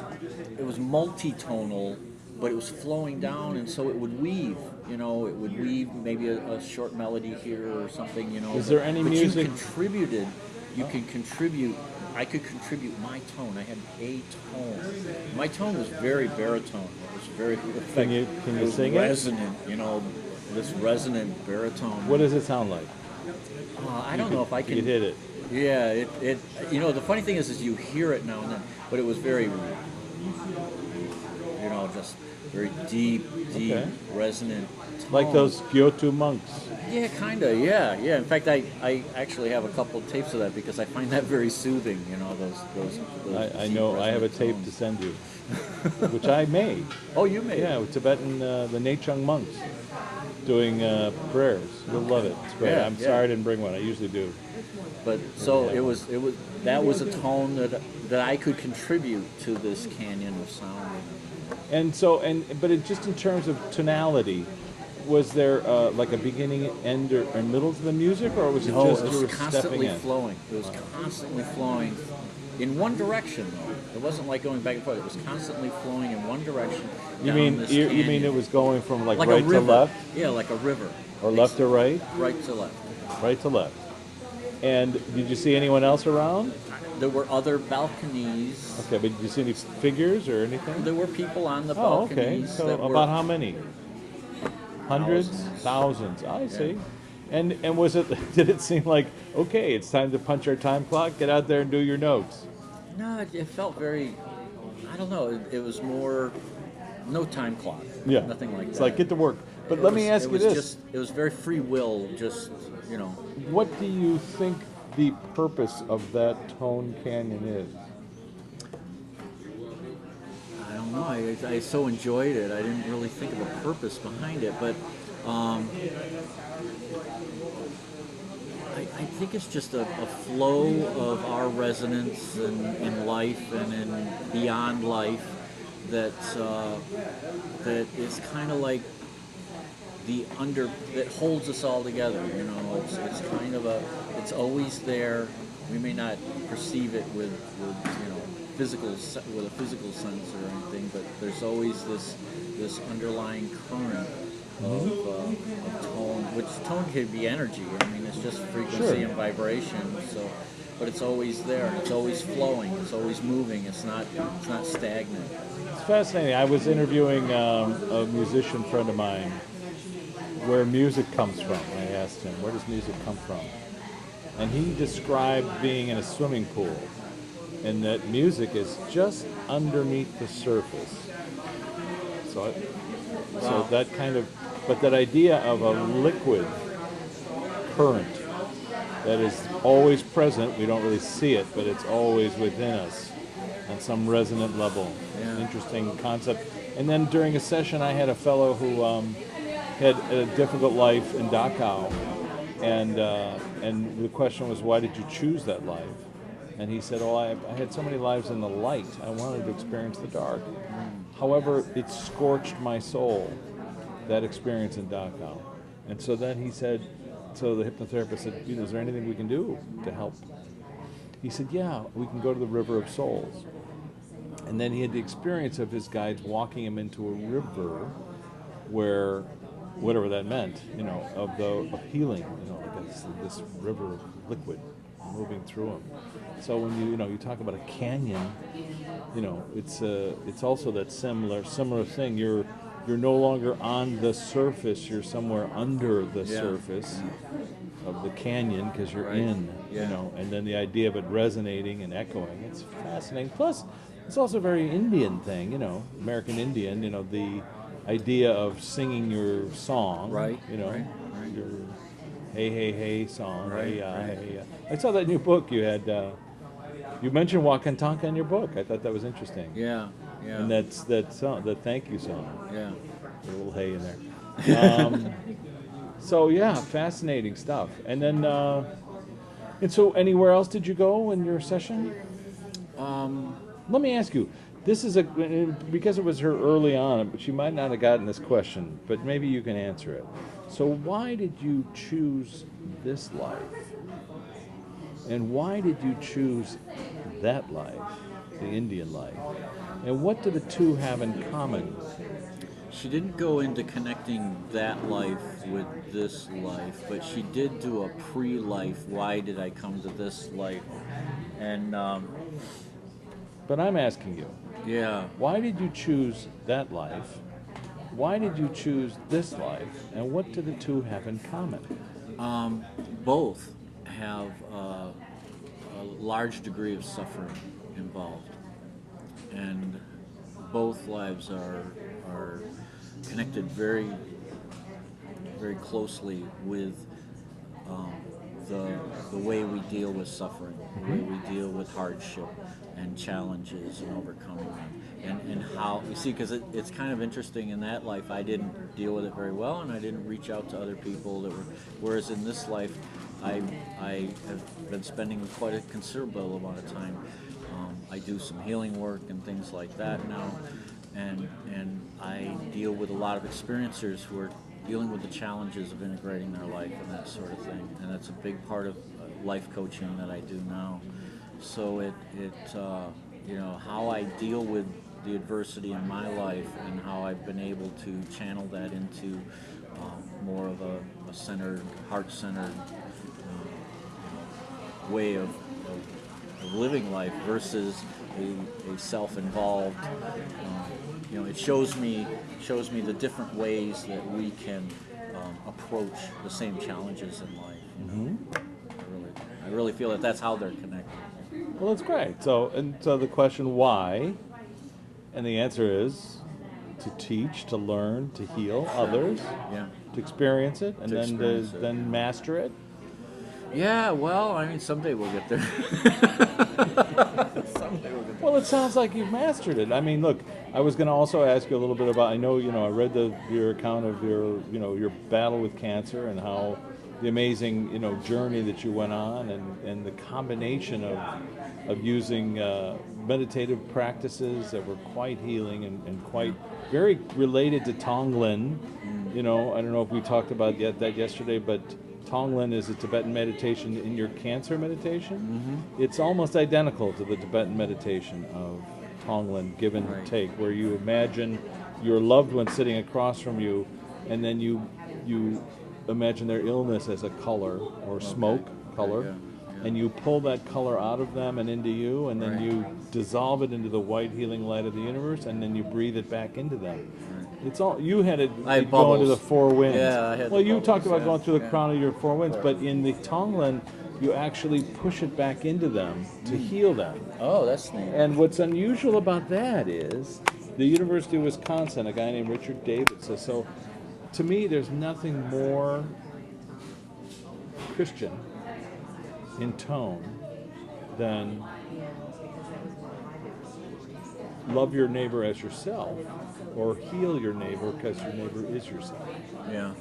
[SPEAKER 2] multi-tonal, but it was flowing down, and so it would weave. You know, it would weave maybe a short melody here or something. You know.
[SPEAKER 1] Is there any
[SPEAKER 2] but
[SPEAKER 1] music-
[SPEAKER 2] you contributed? You can contribute. I could contribute my tone. I had a tone. My tone was very baritone. It was very.
[SPEAKER 1] Can you
[SPEAKER 2] it was
[SPEAKER 1] sing it?
[SPEAKER 2] resonant, you know, this resonant baritone.
[SPEAKER 1] What does it sound like?
[SPEAKER 2] I don't know if I can.
[SPEAKER 1] You hit it.
[SPEAKER 2] Yeah, it. You know, the funny thing is you hear it now and then, but it was very, you know, just very deep,
[SPEAKER 1] Okay.
[SPEAKER 2] resonant.
[SPEAKER 1] Like
[SPEAKER 2] tone.
[SPEAKER 1] those Kyoto monks.
[SPEAKER 2] Yeah, kind of. Yeah. In fact, I actually have a couple of tapes of that, because I find that very soothing. You know, those
[SPEAKER 1] I
[SPEAKER 2] deep,
[SPEAKER 1] know. I have a
[SPEAKER 2] resonant
[SPEAKER 1] tape
[SPEAKER 2] tones.
[SPEAKER 1] to send you, which I made.
[SPEAKER 2] Oh, you made it.
[SPEAKER 1] Yeah, Tibetan, the Nechung monks. doing prayers. You'll love it. It's great.
[SPEAKER 2] Yeah,
[SPEAKER 1] I'm
[SPEAKER 2] yeah.
[SPEAKER 1] sorry I didn't bring one. I usually do.
[SPEAKER 2] But so it was that was a tone that I could contribute to this canyon of sound.
[SPEAKER 1] And so, but just in terms of tonality, was there like a beginning, end, or middle to the music, or was it
[SPEAKER 2] No,
[SPEAKER 1] just
[SPEAKER 2] it
[SPEAKER 1] you were
[SPEAKER 2] was
[SPEAKER 1] stepping
[SPEAKER 2] constantly
[SPEAKER 1] in?
[SPEAKER 2] flowing. It was constantly flowing in one direction, though. It wasn't like going back and forth. It was constantly flowing in one direction.
[SPEAKER 1] You
[SPEAKER 2] down
[SPEAKER 1] mean
[SPEAKER 2] this
[SPEAKER 1] you mean
[SPEAKER 2] canyon.
[SPEAKER 1] it was going from like
[SPEAKER 2] like
[SPEAKER 1] right
[SPEAKER 2] a river?
[SPEAKER 1] to left,
[SPEAKER 2] Yeah, like a river.
[SPEAKER 1] or left to right,
[SPEAKER 2] Right to left.
[SPEAKER 1] right to left? And did you see anyone else around?
[SPEAKER 2] There were other balconies.
[SPEAKER 1] Okay, but did you see any figures or anything?
[SPEAKER 2] There were people on the
[SPEAKER 1] Oh, okay.
[SPEAKER 2] balconies.
[SPEAKER 1] So
[SPEAKER 2] that were,
[SPEAKER 1] about how many? Hundreds,
[SPEAKER 2] Thousands.
[SPEAKER 1] thousands. I see. And was it? Did it seem like okay? It's time to punch our time clock. Get out there and do your notes.
[SPEAKER 2] No, it felt very. I don't know. It was more. No time clock.
[SPEAKER 1] Yeah,
[SPEAKER 2] Nothing like
[SPEAKER 1] It's
[SPEAKER 2] that.
[SPEAKER 1] like get to work. But
[SPEAKER 2] It
[SPEAKER 1] let me
[SPEAKER 2] was-
[SPEAKER 1] ask
[SPEAKER 2] it
[SPEAKER 1] you
[SPEAKER 2] was
[SPEAKER 1] this:
[SPEAKER 2] Just, it was very free will. Just
[SPEAKER 1] what do you think the purpose of that Tone Canyon is?
[SPEAKER 2] I don't know. I so enjoyed it. I didn't really think of a purpose behind it, but I think it's just a flow of our resonance in life and in beyond life that is kind of like that holds us all together. It's kind of it's always there. We may not perceive it with a physical sense or anything, but there's always this underlying current of tone, which tone can be energy. I mean, it's just frequency
[SPEAKER 1] Sure.
[SPEAKER 2] and vibration. So, but it's always there, and it's always flowing. It's always moving. It's not stagnant.
[SPEAKER 1] It's fascinating. I was interviewing a musician friend of mine where music comes from. I asked him, where does music come from? And he described being in a swimming pool and that music is just underneath the surface. So
[SPEAKER 2] Wow.
[SPEAKER 1] that kind of, but that idea of a liquid current that is always present, we don't really see it, but it's always within us on some resonant level.
[SPEAKER 2] Yeah.
[SPEAKER 1] Interesting concept. And then during a session, I had a fellow who had a difficult life in Dachau, and the question was, why did you choose that life? And he said, I had so many lives in the light, I wanted to experience the dark. However, it scorched my soul, that experience in Dachau. And so then he said, so the hypnotherapist said, is there anything we can do to help? He said, yeah, we can go to the River of Souls. And then he had the experience of his guides walking him into a river where, whatever that meant, of healing, like this river of liquid moving through him. So when you talk about a canyon, it's also that similar thing. You're no longer on the surface. You're somewhere under the surface of the canyon because you're
[SPEAKER 2] Right.
[SPEAKER 1] in.
[SPEAKER 2] Yeah.
[SPEAKER 1] And then the idea of it resonating and echoing. It's fascinating. Plus, it's also a very Indian thing. American Indian. The idea of singing your song.
[SPEAKER 2] Right,
[SPEAKER 1] Your hey hey hey song.
[SPEAKER 2] Right,
[SPEAKER 1] Hey,
[SPEAKER 2] right.
[SPEAKER 1] hey, I saw that new book you had. You mentioned Wakantanka in your book. I thought that was interesting.
[SPEAKER 2] Yeah.
[SPEAKER 1] And that's that song, the thank you song.
[SPEAKER 2] Yeah.
[SPEAKER 1] A little hay in there. So yeah, fascinating stuff. And then, and so anywhere else did you go in your session? Let me ask you. This is because it was her early on, but she might not have gotten this question, but maybe you can answer it. So why did you choose this life? And why did you choose that life, the Indian life? And what do the two have in common?
[SPEAKER 2] She didn't go into connecting that life with this life, but she did do a pre-life. Why did I come to this life? And
[SPEAKER 1] But I'm asking you,
[SPEAKER 2] yeah,
[SPEAKER 1] why did you choose that life? Why did you choose this life? And what do the two have in common?
[SPEAKER 2] both have a large degree of suffering involved, and both lives are connected very, very closely with the way we deal with suffering, the way we deal with hardship and challenges and overcoming them. and how you see, because it's kind of interesting. In that life, I didn't deal with it very well, and I didn't reach out to other people that were. Whereas in this life, I have been spending quite a considerable amount of time. I do some healing work and things like that now, and I deal with a lot of experiencers who are dealing with the challenges of integrating their life and that sort of thing. And that's a big part of life coaching that I do now. So it how I deal with the adversity in my life and how I've been able to channel that into more of a centered, heart-centered way of living life versus a self-involved. It shows me the different ways that we can approach the same challenges in life. I really feel that that's how they're connected.
[SPEAKER 1] Well, that's great. So the question why, and the answer is to teach, to learn, to heal others,
[SPEAKER 2] Yeah.
[SPEAKER 1] to experience it, and
[SPEAKER 2] To
[SPEAKER 1] then
[SPEAKER 2] experience it.
[SPEAKER 1] then master it.
[SPEAKER 2] Yeah, well, I mean, someday we'll get there.
[SPEAKER 1] Well, it sounds like you've mastered it. I mean, look, I was going to also ask you a little bit about. I know, I read your account of your battle with cancer and how the amazing, journey that you went on, and the combination of using meditative practices that were quite healing and quite very related to Tonglen. I don't know if we talked about that yesterday, but Tonglen is a Tibetan meditation in your cancer meditation. Mm-hmm. It's almost identical to the Tibetan meditation of Tonglen, give and take, where you imagine your loved one sitting across from you, and then you imagine their illness as a color or smoke color,
[SPEAKER 2] Yeah.
[SPEAKER 1] and you pull that color out of them and into you, and then you dissolve it into the white healing light of the universe, and then you breathe it back into them. It's all you had it
[SPEAKER 2] I had
[SPEAKER 1] go into
[SPEAKER 2] bubbles.
[SPEAKER 1] the four winds.
[SPEAKER 2] Yeah, I had
[SPEAKER 1] well,
[SPEAKER 2] the
[SPEAKER 1] you
[SPEAKER 2] bubbles,
[SPEAKER 1] talked about
[SPEAKER 2] yeah,
[SPEAKER 1] going through the
[SPEAKER 2] yeah.
[SPEAKER 1] crown of your four winds, but in the Tonglen, you actually push it back into them to heal them.
[SPEAKER 2] Oh, that's neat.
[SPEAKER 1] And what's unusual about that is the University of Wisconsin, a guy named Richard David says, so to me, there's nothing more Christian in tone than love your neighbor as yourself, or heal your neighbor because your neighbor is yourself.
[SPEAKER 2] Yeah.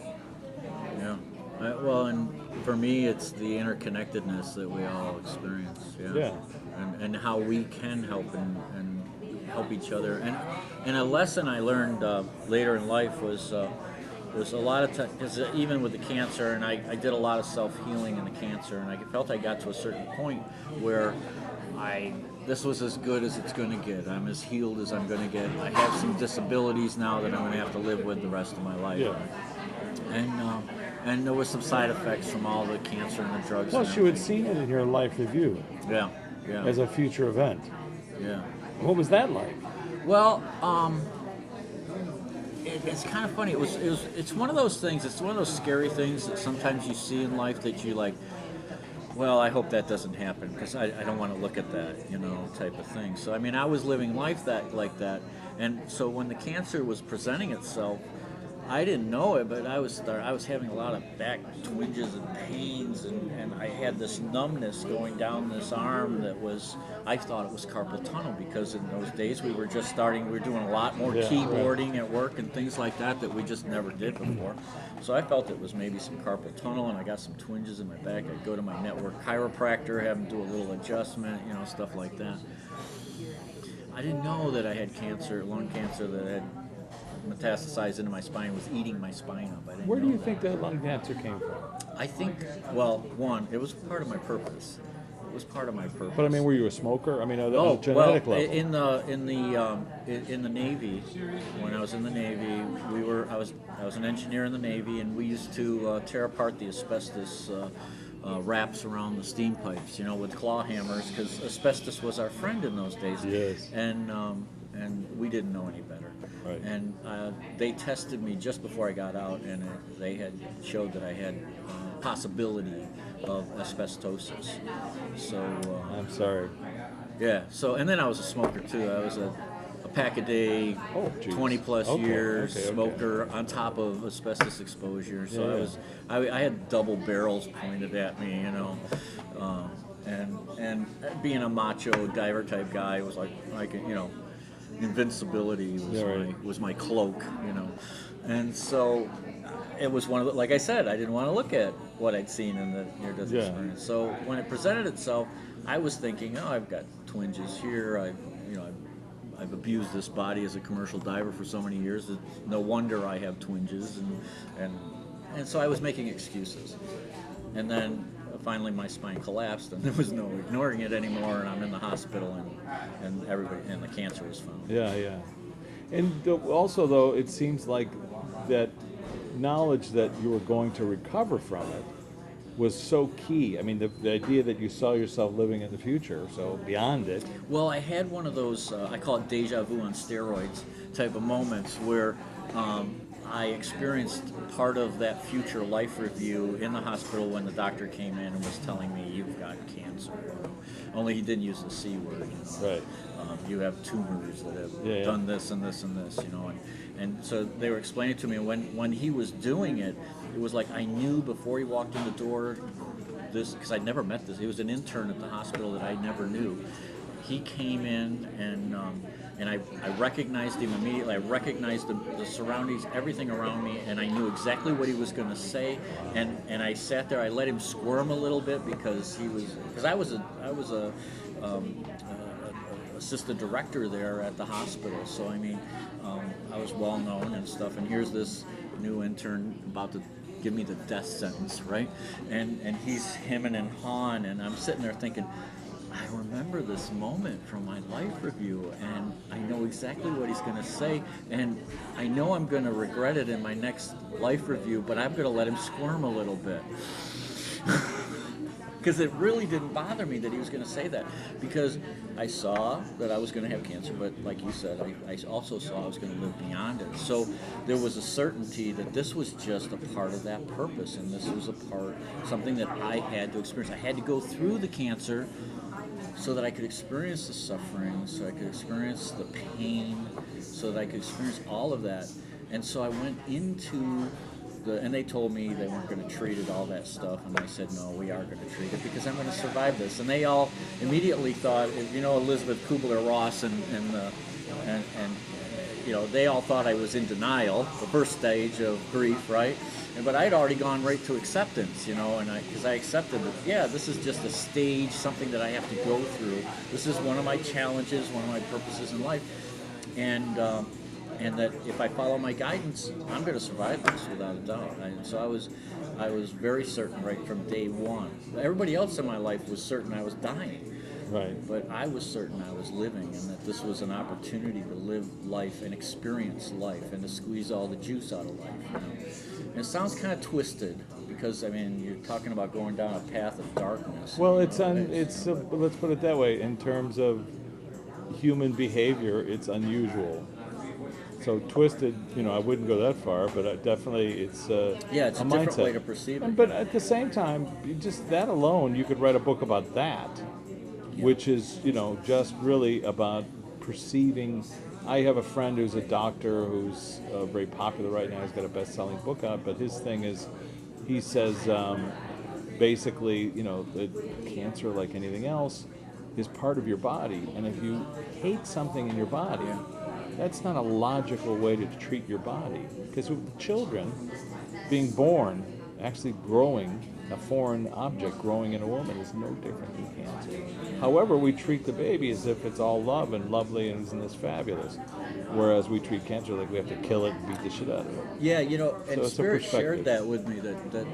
[SPEAKER 2] Well, and for me, it's the interconnectedness that we all experience.
[SPEAKER 1] Yeah.
[SPEAKER 2] And how we can help and help each other. And a lesson I learned later in life was a lot of time, because even with the cancer, and I did a lot of self-healing in the cancer, and I felt I got to a certain point where this was as good as it's going to get. I'm as healed as I'm going to get. I have some disabilities now that I'm going to have to live with the rest of my life.
[SPEAKER 1] Yeah.
[SPEAKER 2] And there was some side effects from all the cancer and the drugs.
[SPEAKER 1] Plus,
[SPEAKER 2] and
[SPEAKER 1] you had
[SPEAKER 2] everything.
[SPEAKER 1] seen it in your life review
[SPEAKER 2] Yeah.
[SPEAKER 1] as a future event.
[SPEAKER 2] Yeah.
[SPEAKER 1] What was that like?
[SPEAKER 2] Well, it's kind of funny. It's one of those things. It's one of those scary things that sometimes you see in life that you like. Well, I hope that doesn't happen because I don't want to look at that, type of thing. So I mean, I was living life like that, and so when the cancer was presenting itself, I didn't know it, but I was having a lot of back twinges and pains, and I had this numbness going down this arm that I thought it was carpal tunnel, because in those days we were just starting, we were doing a lot more keyboarding at work and things like that we just never did before. So I felt it was maybe some carpal tunnel, and I got some twinges in my back. I'd go to my network chiropractor, have him do a little adjustment, stuff like that. I didn't know that I had cancer, lung cancer, that had metastasized into my spine, was eating my spine up. I didn't
[SPEAKER 1] Where do
[SPEAKER 2] know
[SPEAKER 1] you
[SPEAKER 2] that.
[SPEAKER 1] think that lung cancer came from?
[SPEAKER 2] I think, well, one, it was part of my purpose. It was part of my purpose.
[SPEAKER 1] But I mean, were you a smoker? I mean, on a
[SPEAKER 2] Oh,
[SPEAKER 1] genetic
[SPEAKER 2] well,
[SPEAKER 1] level.
[SPEAKER 2] in the Navy, when I was in the Navy, I was an engineer in the Navy, and we used to tear apart the asbestos wraps around the steam pipes, with claw hammers, because asbestos was our friend in those days.
[SPEAKER 1] Yes.
[SPEAKER 2] And we didn't know any better.
[SPEAKER 1] Right.
[SPEAKER 2] And they tested me just before I got out, and they had showed that I had possibility of asbestosis. So
[SPEAKER 1] I'm sorry.
[SPEAKER 2] yeah. So and then I was a smoker too. I was a pack a day,
[SPEAKER 1] Oh, geez.
[SPEAKER 2] 20 plus
[SPEAKER 1] Okay,
[SPEAKER 2] years
[SPEAKER 1] okay.
[SPEAKER 2] smoker on top of asbestos exposure. So
[SPEAKER 1] Yeah.
[SPEAKER 2] I had double barrels pointed at me, and being a macho diver type guy was like invincibility was,
[SPEAKER 1] Yeah, right.
[SPEAKER 2] was my cloak, you know. And so it was one of the, like I said, I didn't want to look at what I'd seen in the near-death
[SPEAKER 1] Yeah.
[SPEAKER 2] experience. So when it presented itself, I was thinking, oh, I've got twinges here. I've abused this body as a commercial diver for so many years that no wonder I have twinges, and so I was making excuses. And then finally my spine collapsed, and there was no ignoring it anymore, and I'm in the hospital, and everybody, and the cancer was found.
[SPEAKER 1] Yeah, yeah. And also, though, it seems like that knowledge that you were going to recover from it was so key. I mean, the idea that you saw yourself living in the future, so beyond it.
[SPEAKER 2] Well, I had one of those, I call it deja vu on steroids type of moments where I experienced part of that future life review in the hospital when the doctor came in and was telling me, you've got cancer. Only he didn't use the C word, you know.
[SPEAKER 1] Right.
[SPEAKER 2] You have tumors that have
[SPEAKER 1] Yeah, yeah.
[SPEAKER 2] done this and this and this, you know. And so they were explaining to me, when he was doing it, it was like I knew before he walked in the door, this, because I'd never met this. He was an intern at the hospital that I never knew. He came in and I recognized him immediately. I recognized the surroundings, everything around me, and I knew exactly what he was going to say. And I sat there. I let him squirm a little bit because I was a assistant director there at the hospital. So I mean, I was well known and stuff. And here's this new intern about to give me the death sentence, right? And he's hemming and hawing, and I'm sitting there thinking, I remember this moment from my life review, and I know exactly what he's going to say, and I know I'm going to regret it in my next life review, but I'm going to let him squirm a little bit. Because it really didn't bother me that he was going to say that, because I saw that I was going to have cancer, but like you said, I also saw I was going to live beyond it. So there was a certainty that this was just a part of that purpose, and this was something that I had to experience. I had to go through the cancer so that I could experience the suffering, so I could experience the pain, so that I could experience all of that. And so I went into and they told me they weren't going to treat it, all that stuff, and I said, no, we are going to treat it because I'm going to survive this. And they all immediately thought, you know, Elizabeth Kubler-Ross and you know, they all thought I was in denial, the first stage of grief, right? But I'd already gone right to acceptance, you know, and because I accepted that, yeah, this is just a stage, something that I have to go through. This is one of my challenges, one of my purposes in life, and that if I follow my guidance, I'm going to survive this without a doubt. So I was very certain right from day one. Everybody else in my life was certain I was dying.
[SPEAKER 1] Right.
[SPEAKER 2] But I was certain I was living, and that this was an opportunity to live life and experience life and to squeeze all the juice out of life. You know? And it sounds kind of twisted because, I mean, you're talking about going down a path of darkness.
[SPEAKER 1] Well, let's put it that way. In terms of human behavior, it's unusual. So twisted, you know, I wouldn't go that far, but definitely it's
[SPEAKER 2] it's a
[SPEAKER 1] mindset.
[SPEAKER 2] different way to perceive it.
[SPEAKER 1] But at the same time, just that alone, you could write a book about that, which is, you know, just really about perceiving. I have a friend who's a doctor who's very popular right now. He's got a best-selling book out, but his thing is, he says, basically, you know, that cancer, like anything else, is part of your body, and if you hate something in your body, that's not a logical way to treat your body. Because with children being born, actually growing, a foreign object growing in a woman is no different than cancer. However, we treat the baby as if it's all love and lovely and isn't this fabulous. Whereas we treat cancer like we have to kill it and beat the shit out of it.
[SPEAKER 2] Yeah, you know, and
[SPEAKER 1] So it's a
[SPEAKER 2] Spirit
[SPEAKER 1] perspective.
[SPEAKER 2] shared that with me, that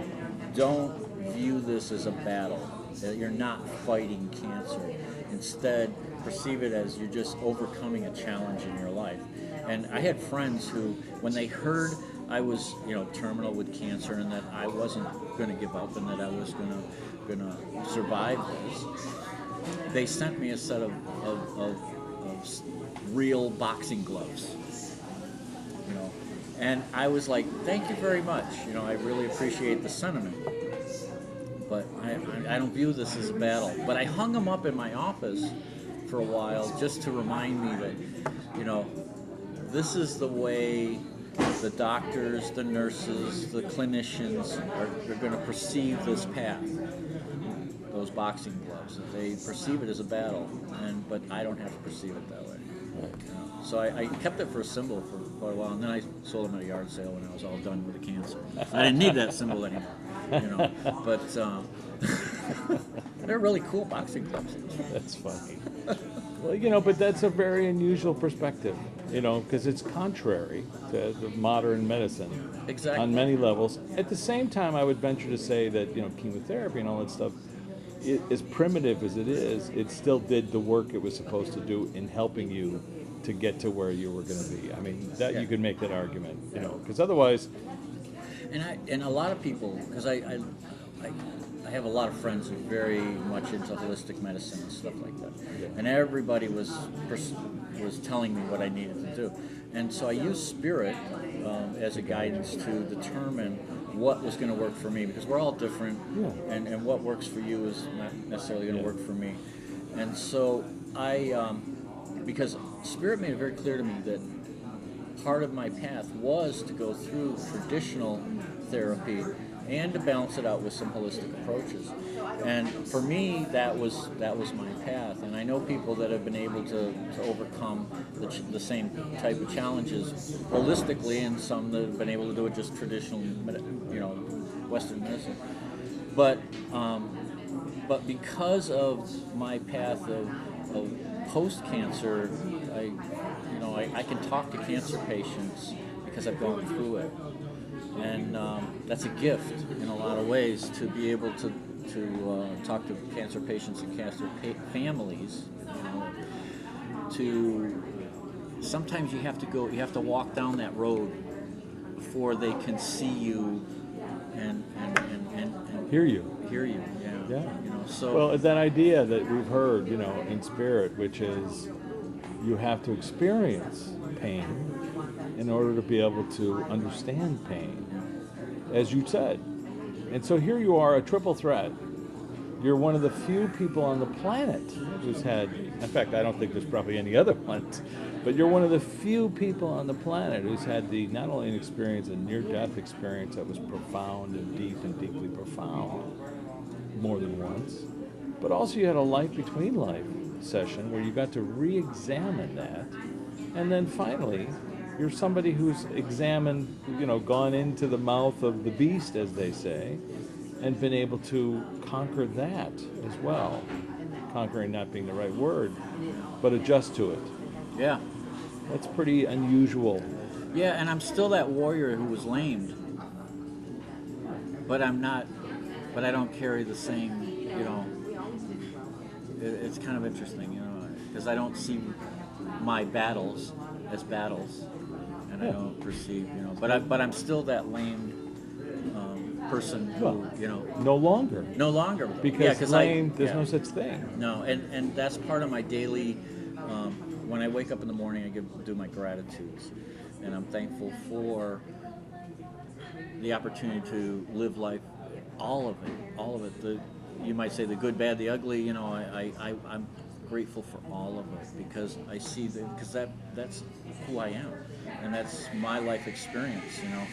[SPEAKER 2] don't view this as a battle, that you're not fighting cancer. Instead, perceive it as you're just overcoming a challenge in your life. And I had friends who, when they heard I was, you know, terminal with cancer and that I wasn't going to give up and that I was going to survive this, they sent me a set of real boxing gloves, you know. And I was like, thank you very much. You know, I really appreciate the sentiment. But I don't view this as a battle. But I hung them up in my office for a while just to remind me that, you know, this is the way the doctors, the nurses, the clinicians are going to perceive this path. Those boxing gloves, they perceive it as a battle, but I don't have to perceive it that way. You know? So I kept it for a symbol for quite a while, and then I sold them at a yard sale when I was all done with the cancer. I didn't need that symbol anymore, you know. But they're really cool boxing gloves.
[SPEAKER 1] That's funny. Well, you know, but that's a very unusual perspective, you know, because it's contrary to the modern medicine
[SPEAKER 2] Exactly.
[SPEAKER 1] on many levels. At the same time, I would venture to say that, you know, chemotherapy and all that stuff, as primitive as it is, it still did the work it was supposed to do in helping you to get to where you were going to be. I mean, that you could make that argument, you know, because otherwise,
[SPEAKER 2] And a lot of people, because I have a lot of friends who are very much into holistic medicine and stuff like that, and everybody was telling me what I needed to do, and so I used spirit as a guidance to determine what was going to work for me, because we're all different, and what works for you is not necessarily going to work for me, and so because spirit made it very clear to me that part of my path was to go through traditional therapy and to balance it out with some holistic approaches. And for me, that was my path. And I know people that have been able to overcome the same type of challenges holistically, and some that have been able to do it just traditional, you know, Western medicine. But because of my path of post-cancer, I can talk to cancer patients because I've gone through it, and that's a gift in a lot of ways to be able to talk to cancer patients and cancer families. Sometimes you have to walk down that road before they can see you and
[SPEAKER 1] hear you.
[SPEAKER 2] Yeah. You know, so
[SPEAKER 1] Well, that idea that we've heard, you know, in spirit, which is you have to experience pain in order to be able to understand pain, as you said. And so here you are, a triple threat. You're one of the few people on the planet who's had, in fact, I don't think there's probably any other ones, but you're one of the few people on the planet who's had not only an experience, a near-death experience that was profound and deep and deeply profound, more than once, but also you had a life between life session where you got to re-examine that, and then finally you're somebody who's examined, you know, gone into the mouth of the beast, as they say, and been able to conquer that as well. Conquering not being the right word, but adjust to it.
[SPEAKER 2] yeah.
[SPEAKER 1] That's pretty unusual.
[SPEAKER 2] Yeah, and I'm still that warrior who was lamed, but I don't carry the same, you know, it's kind of interesting, you know, because I don't see my battles as battles, and I don't perceive, you know, but I'm still that lamed person who, you know,
[SPEAKER 1] No longer. Because lame, there's no such thing.
[SPEAKER 2] No, and that's part of my daily. When I wake up in the morning, I do my gratitudes, and I'm thankful for the opportunity to live life, all of it. You might say the good, bad, the ugly. You know, I'm grateful for all of it because I see because that's who I am, and that's my life experience. You know,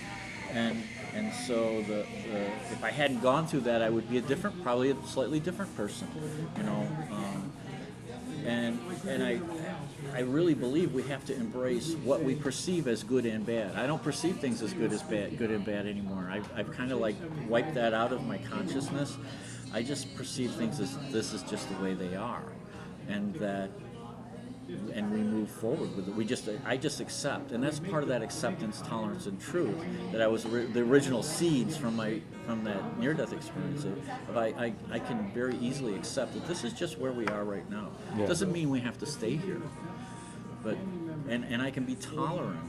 [SPEAKER 2] and so if I hadn't gone through that, I would be probably a slightly different person. You know, and I really believe we have to embrace what we perceive as good and bad. I don't perceive things as good and bad anymore. I've kind of like wiped that out of my consciousness. I just perceive things as this is just the way they are, and we move forward with it. I just accept, and that's part of that acceptance, tolerance, and truth that I was the original seeds from that near-death experience. I can very easily accept that this is just where we are right now.
[SPEAKER 1] Yeah.
[SPEAKER 2] It doesn't mean we have to stay here, but and I can be tolerant,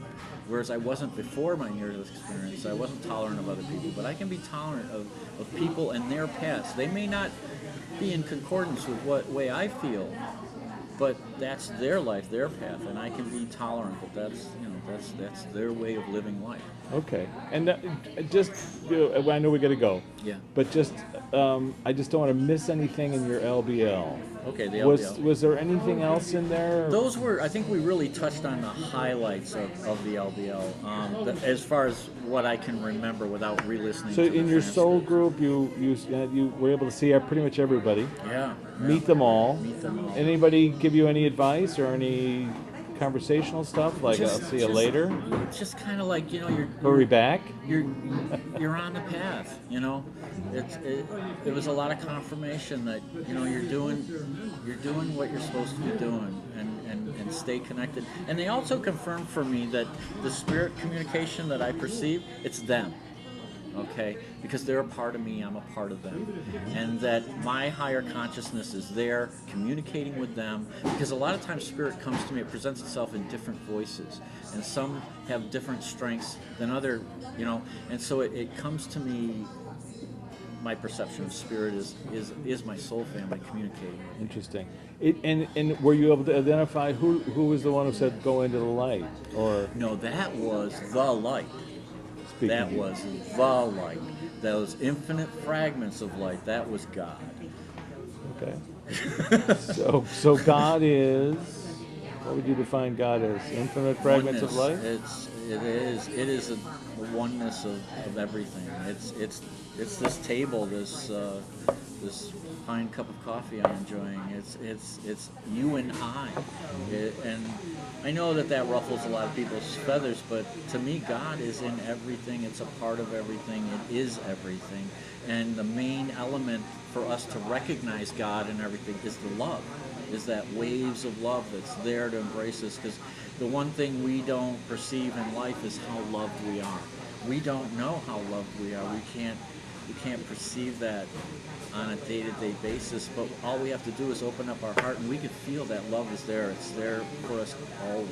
[SPEAKER 2] whereas I wasn't before my near-death experience. I wasn't tolerant of other people, but I can be tolerant of people and their paths. They may not be in concordance with what way I feel, but that's their life, their path, and I can be tolerant. But that's their way of living life.
[SPEAKER 1] Okay, and just, I know we got to go.
[SPEAKER 2] Yeah.
[SPEAKER 1] But just, I just don't want to miss anything in your LBL.
[SPEAKER 2] Okay, the LBL.
[SPEAKER 1] Was there anything else in there?
[SPEAKER 2] Those were, I think we really touched on the highlights of the LBL, as far as what I can remember without re-listening.
[SPEAKER 1] So
[SPEAKER 2] to
[SPEAKER 1] in
[SPEAKER 2] the
[SPEAKER 1] your
[SPEAKER 2] transcript.
[SPEAKER 1] soul group, you were able to see pretty much everybody.
[SPEAKER 2] Yeah.
[SPEAKER 1] Meet them all.
[SPEAKER 2] Meet them all.
[SPEAKER 1] Anybody give you any advice or any conversational stuff like I'll see you later,
[SPEAKER 2] It's just kind of like, you're
[SPEAKER 1] hurry back.
[SPEAKER 2] you're on the path. It was a lot of confirmation that you're doing what you're supposed to be doing, and stay connected. And they also confirmed for me that the spirit communication that I perceive, it's them. Okay, because they're a part of me, I'm a part of them, and that my higher consciousness is there communicating with them, because a lot of times spirit comes to me, it presents itself in different voices, and some have different strengths than other, and so it comes to me. My perception of spirit is my soul family communicating with me.
[SPEAKER 1] Interesting. And were you able to identify who was the one who said go into the light, or
[SPEAKER 2] No, that was the light.
[SPEAKER 1] speaking?
[SPEAKER 2] That was the light. Those infinite fragments of light, that was God.
[SPEAKER 1] Okay. So God is. What would you define God as? Infinite fragments of light.
[SPEAKER 2] Oneness. It is the oneness of everything. It's this table, this fine cup of coffee I'm enjoying. It's you and I. And I know that ruffles a lot of people's feathers, but to me, God is in everything. It's a part of everything. It is everything. And the main element for us to recognize God in everything is the love. Is that waves of love that's there to embrace us, because the one thing we don't perceive in life is how loved we are. We don't know how loved we are. We can't perceive that on a day-to-day basis, but all we have to do is open up our heart, and we can feel that love is there. It's there for us always.